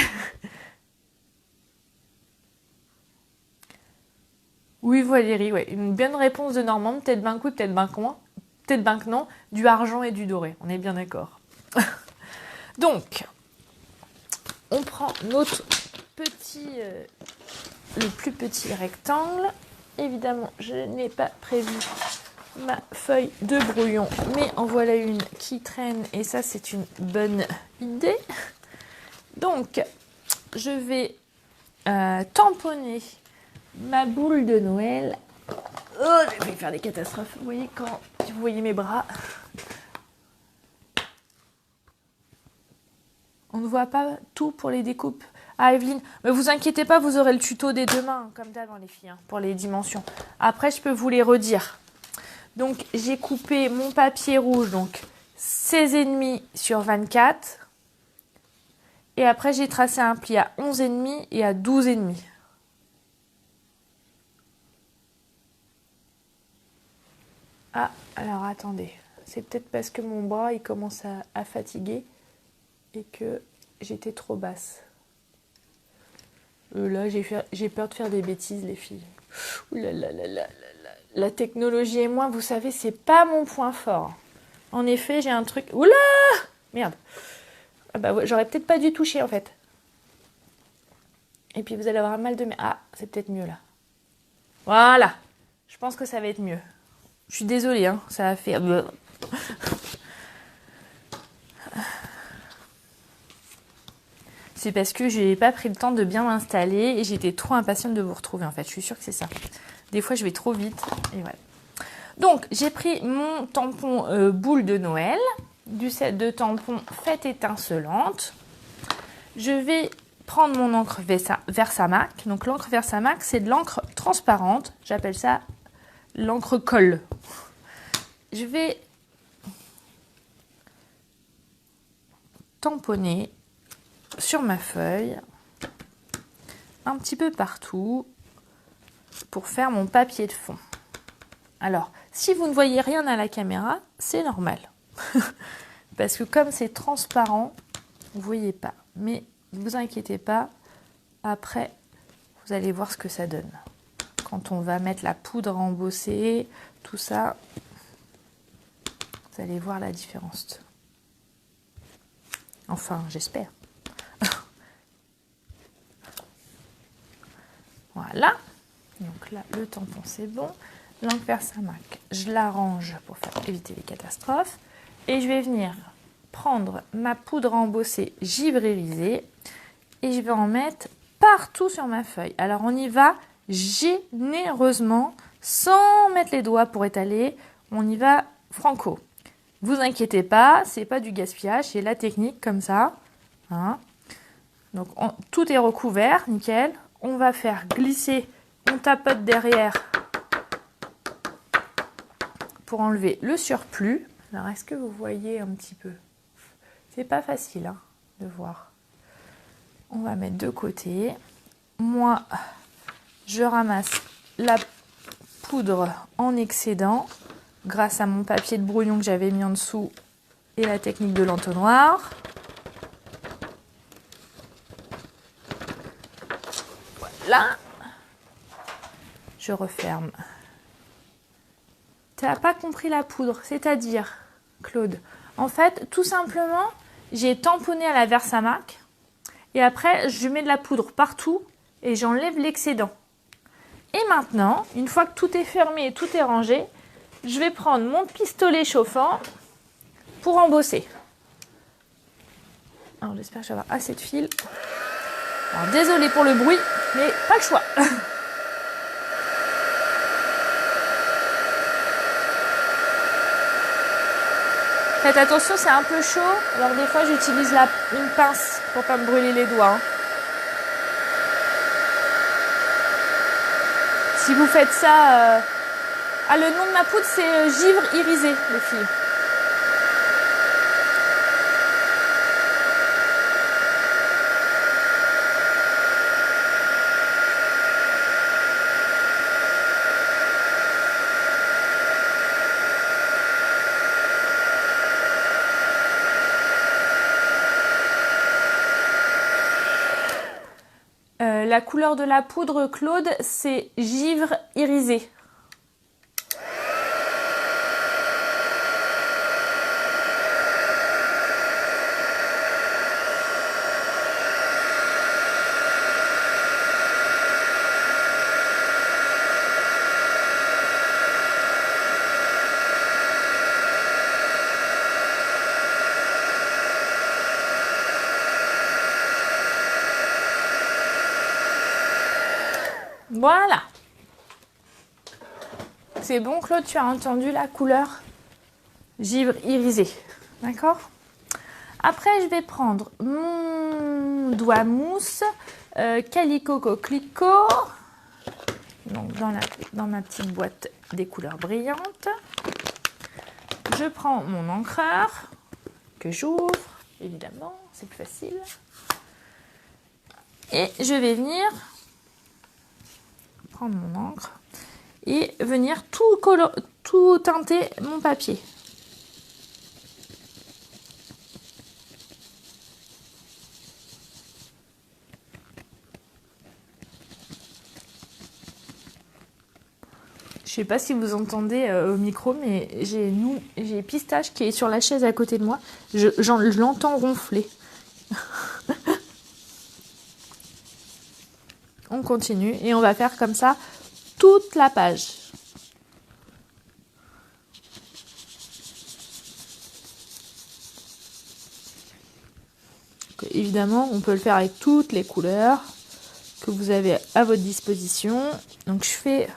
Oui, Valérie, ouais. Une bonne réponse de Normand. Peut-être ben que oui, peut-être ben que non. Peut-être ben que non. Du argent et du doré. On est bien d'accord. Donc, on prend notre petit, le plus petit rectangle. Évidemment, je n'ai pas prévu ma feuille de brouillon, mais en voilà une qui traîne et ça, c'est une bonne idée. Donc, je vais tamponner ma boule de Noël. Oh, je vais faire des catastrophes. Vous voyez quand vous voyez mes bras. On ne voit pas tout pour les découpes. Ah, Evelyne, mais vous inquiétez pas, vous aurez le tuto dès demain, comme d'avant les filles, hein, pour les dimensions. Après, je peux vous les redire. Donc, j'ai coupé mon papier rouge, donc 16,5 sur 24. Et après, j'ai tracé un pli à 11,5 et à 12,5. Ah, alors attendez. C'est peut-être parce que mon bras, il commence à fatiguer et que j'étais trop basse. Là, j'ai peur de faire des bêtises, les filles. Ouh là là là là là là. La technologie et moi, vous savez, c'est pas mon point fort. En effet, j'ai un truc... Oula! Merde. Ah bah ouais, j'aurais peut-être pas dû toucher, en fait. Et puis, vous allez avoir mal de... Ah, c'est peut-être mieux, là. Voilà. Je pense que ça va être mieux. Je suis désolée, hein. Ça a fait... C'est parce que j'ai pas pris le temps de bien m'installer et j'étais trop impatiente de vous retrouver, en fait. Je suis sûre que c'est ça. Des fois, je vais trop vite. Et voilà. Donc, j'ai pris mon tampon boule de Noël, du set de tampons fête étincelante. Je vais prendre mon encre Versamac. Donc, l'encre Versamac, c'est de l'encre transparente. J'appelle ça l'encre colle. Je vais tamponner sur ma feuille un petit peu partout pour faire mon papier de fond. Alors, si vous ne voyez rien à la caméra, c'est normal. Parce que comme c'est transparent, vous ne voyez pas. Mais ne vous inquiétez pas, après, vous allez voir ce que ça donne. Quand on va mettre la poudre embossée, tout ça, vous allez voir la différence. Enfin, j'espère. Voilà. Donc là, le tampon, c'est bon. L'encre Versamac, je l'arrange pour éviter les catastrophes. Et je vais venir prendre ma poudre embossée givre irisée et je vais en mettre partout sur ma feuille. Alors, on y va généreusement, sans mettre les doigts pour étaler. On y va franco. Vous inquiétez pas, c'est pas du gaspillage, c'est la technique comme ça. Hein. Donc, tout est recouvert, nickel. On va faire glisser, on tapote derrière pour enlever le surplus. Alors, est-ce que vous voyez un petit peu? C'est pas facile hein, de voir. On va mettre de côté. Moi, je ramasse la poudre en excédent grâce à mon papier de brouillon que j'avais mis en dessous et la technique de l'entonnoir. Voilà. Je referme. Tu n'as pas compris la poudre, c'est-à-dire, Claude, en fait, tout simplement, j'ai tamponné à la Versamac et après, je mets de la poudre partout et j'enlève l'excédent. Et maintenant, une fois que tout est fermé et tout est rangé, je vais prendre mon pistolet chauffant pour embosser. Alors, j'espère que je vais avoir assez de fil. Alors, désolée pour le bruit, mais pas le choix. Faites attention, c'est un peu chaud. Alors des fois, j'utilise une pince pour pas me brûler les doigts. Si vous faites ça... Ah, le nom de ma poudre, c'est givre irisé, les filles. la couleur de la poudre, Claude, c'est givre irisé. Voilà. C'est bon, Claude, tu as entendu la couleur givre irisé. D'accord? Après, je vais prendre mon doigt mousse Calico Coquelicot. Donc, dans ma petite boîte des couleurs brillantes. Je prends mon encreur que j'ouvre, évidemment, c'est plus facile. Et je vais venir prendre mon encre et venir tout teinter mon papier. Je sais pas si vous entendez au micro, mais j'ai Pistache qui est sur la chaise à côté de moi. Je l'entends ronfler. On continue et on va faire comme ça toute la page. Donc, évidemment, on peut le faire avec toutes les couleurs que vous avez à votre disposition. Donc je fais,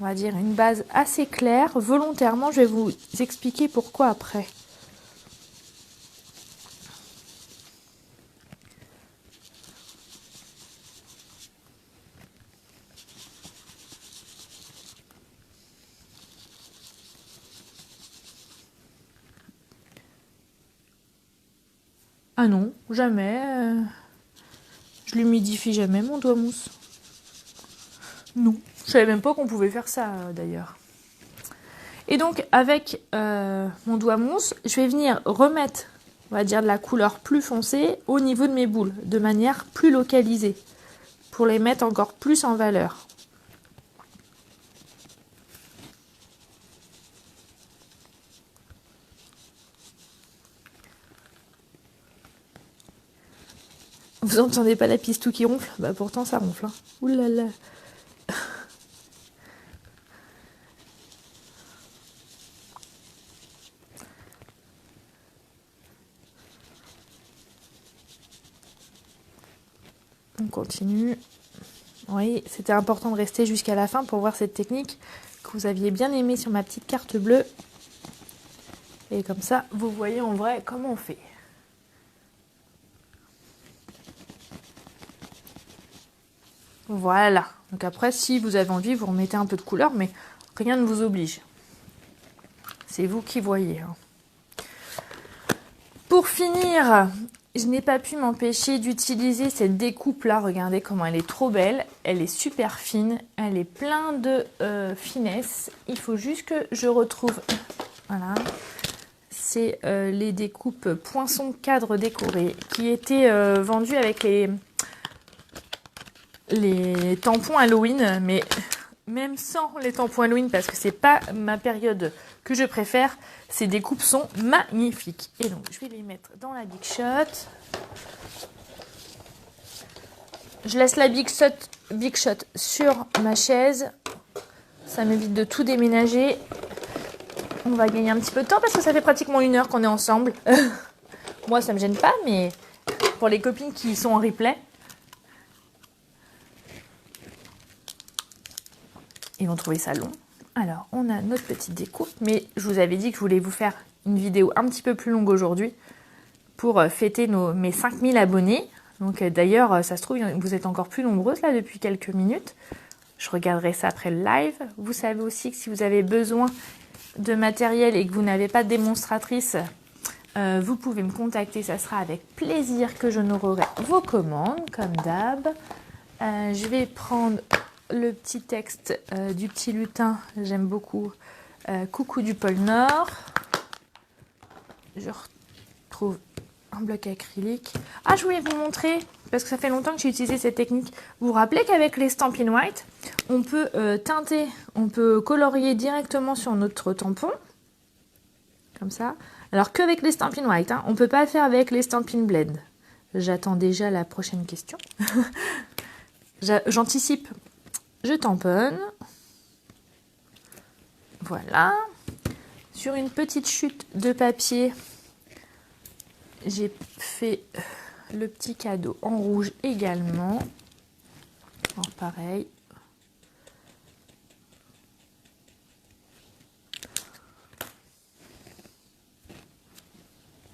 on va dire, une base assez claire. Volontairement, je vais vous expliquer pourquoi après. Ah non, jamais. Je l'humidifie jamais, mon doigt mousse. Non, je savais même pas qu'on pouvait faire ça d'ailleurs. Et donc avec mon doigt mousse, je vais venir remettre, on va dire, de la couleur plus foncée au niveau de mes boules, de manière plus localisée, pour les mettre encore plus en valeur. Vous entendez pas la pistou qui ronfle? Bah pourtant ça ronfle. Hein. Ouh là là. On continue. Oui, c'était important de rester jusqu'à la fin pour voir cette technique que vous aviez bien aimée sur ma petite carte bleue. Et comme ça, vous voyez en vrai comment on fait. Voilà. Donc après, si vous avez envie, vous remettez un peu de couleur, mais rien ne vous oblige. C'est vous qui voyez. Hein. Pour finir, je n'ai pas pu m'empêcher d'utiliser cette découpe-là. Regardez comment elle est trop belle. Elle est super fine. Elle est pleine de finesse. Il faut juste que je retrouve... Voilà. C'est les découpes poinçon cadre décoré qui étaient vendues avec les tampons Halloween, mais même sans les tampons Halloween, parce que c'est pas ma période que je préfère, ces découpes sont magnifiques. Et donc, je vais les mettre dans la Big Shot. Je laisse la Big Shot sur ma chaise. Ça m'évite de tout déménager. On va gagner un petit peu de temps parce que ça fait pratiquement 1 heure qu'on est ensemble. Moi, ça me gêne pas, mais pour les copines qui sont en replay, ils vont trouver ça long. Alors, on a notre petite découpe, mais je vous avais dit que je voulais vous faire une vidéo un petit peu plus longue aujourd'hui pour fêter mes 5000 abonnés. Donc d'ailleurs, ça se trouve, vous êtes encore plus nombreuses là depuis quelques minutes. Je regarderai ça après le live. Vous savez aussi que si vous avez besoin de matériel et que vous n'avez pas de démonstratrice, vous pouvez me contacter. Ça sera avec plaisir que j'honorerai vos commandes, comme d'hab. Je vais prendre le petit texte du petit lutin, j'aime beaucoup. Coucou du pôle Nord. Je retrouve un bloc acrylique. Ah, je voulais vous montrer, parce que ça fait longtemps que j'ai utilisé cette technique. Vous vous rappelez qu'avec les Stampin' White, on peut teinter, on peut colorier directement sur notre tampon. Comme ça. Alors qu'avec les Stampin' White, hein, on ne peut pas le faire avec les Stampin' Blend. J'attends déjà la prochaine question. J'anticipe. Je tamponne. Voilà. Sur une petite chute de papier, j'ai fait le petit cadeau en rouge également. Alors pareil.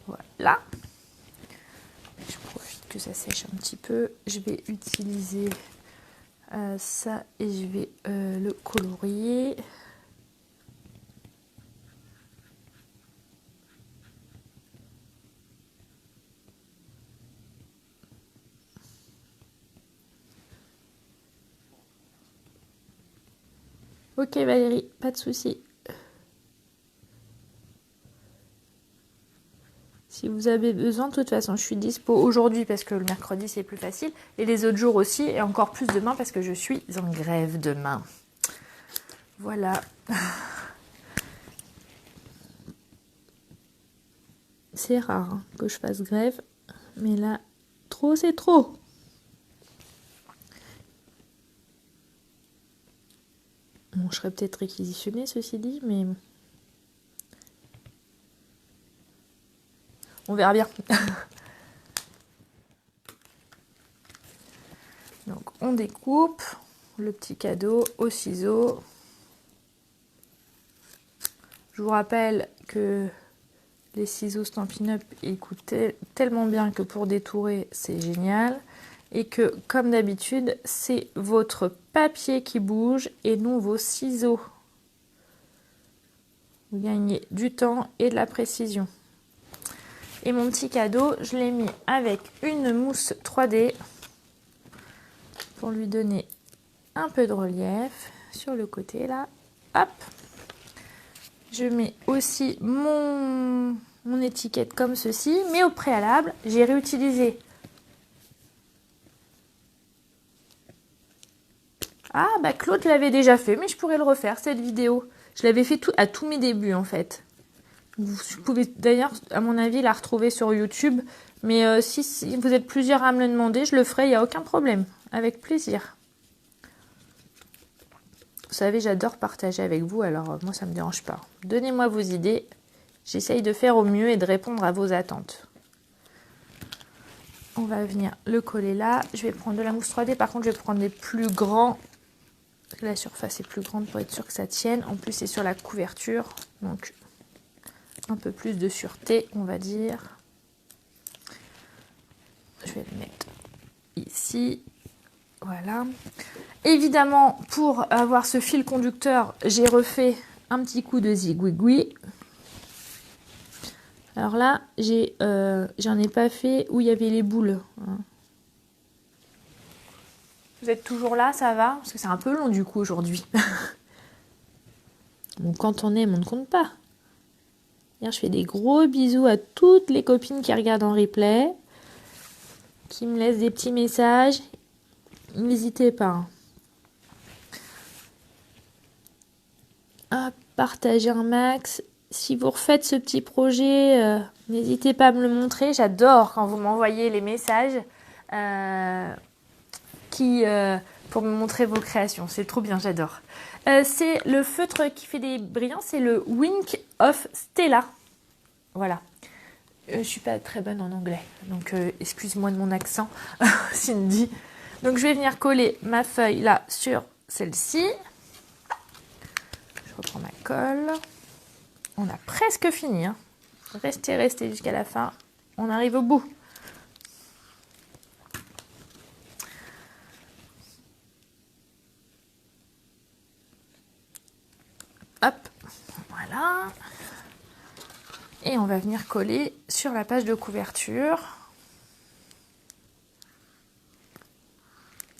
Voilà. Je profite que ça sèche un petit peu. Je vais utiliser ça et je vais le colorier. Ok Valérie, pas de souci. Si vous avez besoin, de toute façon, je suis dispo aujourd'hui parce que le mercredi c'est plus facile. Et les autres jours aussi, et encore plus demain parce que je suis en grève demain. Voilà. C'est rare hein, que je fasse grève. Mais là, trop c'est trop. Bon, je serais peut-être réquisitionnée, ceci dit, mais... on verra bien. Donc, on découpe le petit cadeau au ciseau. Je vous rappelle que les ciseaux Stampin' Up, ils coûtent tellement bien que pour détourer, c'est génial. Et que, comme d'habitude, c'est votre papier qui bouge et non vos ciseaux. Vous gagnez du temps et de la précision. Et mon petit cadeau, je l'ai mis avec une mousse 3D pour lui donner un peu de relief sur le côté là. Hop. Je mets aussi mon étiquette comme ceci, mais au préalable, j'ai réutilisé. Ah, bah Claude l'avait déjà fait, mais je pourrais le refaire, cette vidéo. Je l'avais fait à tous mes débuts, en fait. Vous pouvez d'ailleurs, à mon avis, la retrouver sur YouTube. Mais si vous êtes plusieurs à me le demander, je le ferai, il n'y a aucun problème. Avec plaisir. Vous savez, j'adore partager avec vous, alors moi, ça ne me dérange pas. Donnez-moi vos idées. J'essaye de faire au mieux et de répondre à vos attentes. On va venir le coller là. Je vais prendre de la mousse 3D. Par contre, je vais prendre des plus grands. La surface est plus grande pour être sûr que ça tienne. En plus, c'est sur la couverture. Donc, un peu plus de sûreté, on va dire. Je vais le mettre ici. Voilà. Évidemment, pour avoir ce fil conducteur, j'ai refait un petit coup de zigouigoui. Alors là, j'en ai pas fait où il y avait les boules. Vous êtes toujours là, ça va? Parce que c'est un peu long du coup aujourd'hui. Bon, quand on aime, on ne compte pas. Hier, je fais des gros bisous à toutes les copines qui regardent en replay, qui me laissent des petits messages. N'hésitez pas. À partager un max. Si vous refaites ce petit projet, n'hésitez pas à me le montrer. J'adore quand vous m'envoyez les messages pour me montrer vos créations. C'est trop bien, j'adore. C'est le feutre qui fait des brillants, c'est le Wink of Stella. Voilà. Je suis pas très bonne en anglais, donc excuse-moi de mon accent, Cindy. Donc je vais venir coller ma feuille là sur celle-ci. Je reprends ma colle. On a presque fini. Hein. Restez jusqu'à la fin. On arrive au bout. Hop, voilà. Et on va venir coller sur la page de couverture.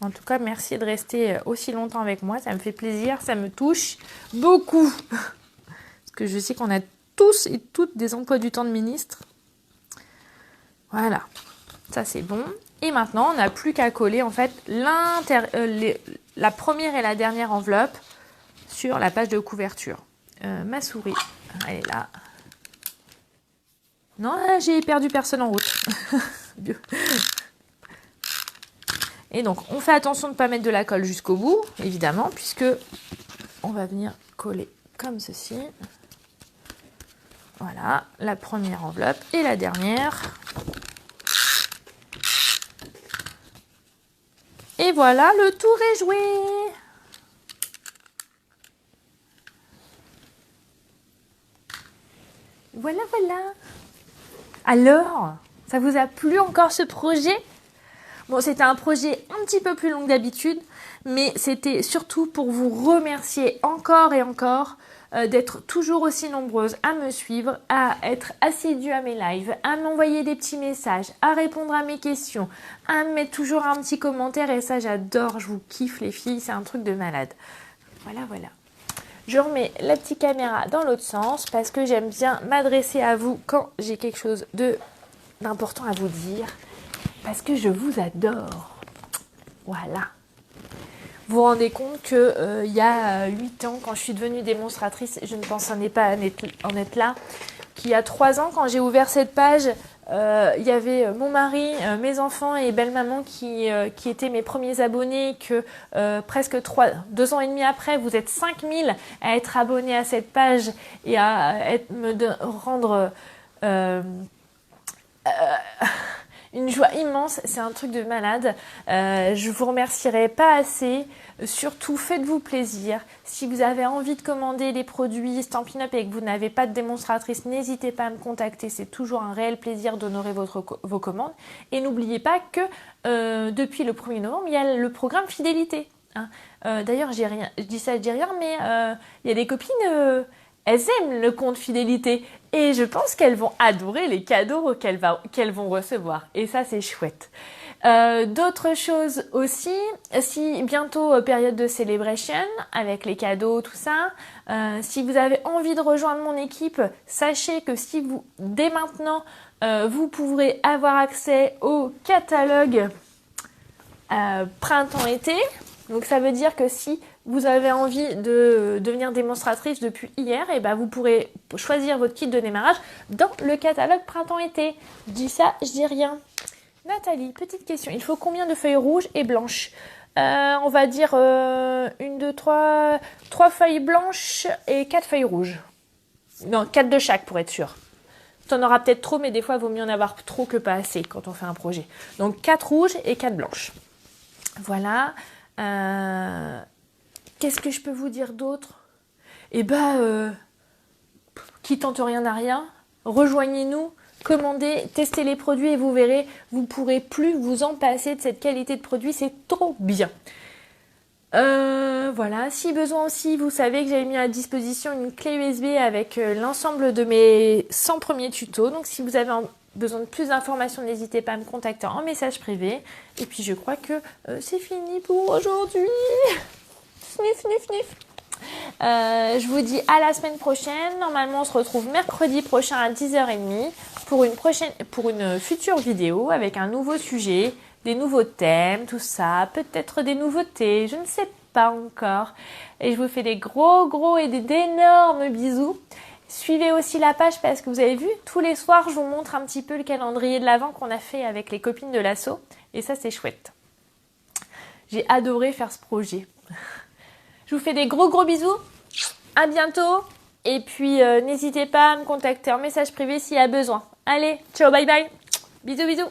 En tout cas, merci de rester aussi longtemps avec moi. Ça me fait plaisir, ça me touche beaucoup. Parce que je sais qu'on a tous et toutes des emplois du temps de ministre. Voilà, ça c'est bon. Et maintenant, on n'a plus qu'à coller en fait la première et la dernière enveloppe sur la page de couverture. Ma souris, elle est là. Non, j'ai perdu personne en route. Et donc, on fait attention de ne pas mettre de la colle jusqu'au bout, évidemment, puisque on va venir coller comme ceci. Voilà, la première enveloppe et la dernière. Et voilà, le tour est joué. Voilà, voilà. Alors, ça vous a plu encore ce projet ? Bon, c'était un projet un petit peu plus long que d'habitude, mais c'était surtout pour vous remercier encore et encore d'être toujours aussi nombreuses à me suivre, à être assidus à mes lives, à m'envoyer des petits messages, à répondre à mes questions, à me mettre toujours un petit commentaire, et ça j'adore, je vous kiffe les filles, c'est un truc de malade. Voilà, voilà. Je remets la petite caméra dans l'autre sens parce que j'aime bien m'adresser à vous quand j'ai quelque chose d'important à vous dire. Parce que je vous adore. Voilà. Vous vous rendez compte que il y a 8 ans, quand je suis devenue démonstratrice, je ne pensais pas en être là, qu'il y a 3 ans, quand j'ai ouvert cette page, il y avait mon mari, mes enfants et belle-maman qui étaient mes premiers abonnés, que presque 2 ans et demi après, vous êtes 5000 à être abonnés à cette page et à rendre... une joie immense, c'est un truc de malade. Je vous remercierai pas assez. Surtout, faites-vous plaisir. Si vous avez envie de commander les produits Stampin' Up et que vous n'avez pas de démonstratrice, n'hésitez pas à me contacter. C'est toujours un réel plaisir d'honorer vos commandes. Et n'oubliez pas que depuis le 1er novembre, il y a le programme Fidélité. Hein. D'ailleurs, je dis rien, mais il y a des copines... elles aiment le compte fidélité et je pense qu'elles vont adorer les cadeaux qu'elles vont recevoir. Et ça, c'est chouette. D'autres choses aussi, si bientôt période de celebration avec les cadeaux, tout ça, si vous avez envie de rejoindre mon équipe, sachez que dès maintenant, vous pourrez avoir accès au catalogue printemps-été. Donc ça veut dire que si vous avez envie de devenir démonstratrice depuis hier, et ben vous pourrez choisir votre kit de démarrage dans le catalogue printemps-été. Je dis ça, je dis rien. Nathalie, petite question. Il faut combien de feuilles rouges et blanches ? On va dire 1, 2, 3 feuilles blanches et 4 feuilles rouges. Non, 4 de chaque pour être sûr. T'en auras peut-être trop, mais des fois, il vaut mieux en avoir trop que pas assez quand on fait un projet. Donc 4 rouges et 4 blanches. Voilà. Qu'est-ce que je peux vous dire d'autre ? Eh ben, qui tente rien n'a rien. Rejoignez-nous, commandez, testez les produits et vous verrez, vous ne pourrez plus vous en passer de cette qualité de produit. C'est trop bien. Voilà. Si besoin aussi, vous savez que j'avais mis à disposition une clé USB avec l'ensemble de mes 100 premiers tutos. Donc, si vous avez besoin de plus d'informations, n'hésitez pas à me contacter en message privé. Et puis je crois que c'est fini pour aujourd'hui. Sniff, sniff, sniff. Je vous dis à la semaine prochaine. Normalement, on se retrouve mercredi prochain à 10h30 pour une future vidéo avec un nouveau sujet, des nouveaux thèmes, tout ça. Peut-être des nouveautés, je ne sais pas encore. Et je vous fais des gros et d'énormes bisous. Suivez aussi la page parce que vous avez vu, tous les soirs, je vous montre un petit peu le calendrier de l'Avent qu'on a fait avec les copines de l'asso. Et ça, c'est chouette. J'ai adoré faire ce projet. Je vous fais des gros bisous. À bientôt. Et puis, n'hésitez pas à me contacter en message privé s'il y a besoin. Allez, ciao, bye bye. Bisous.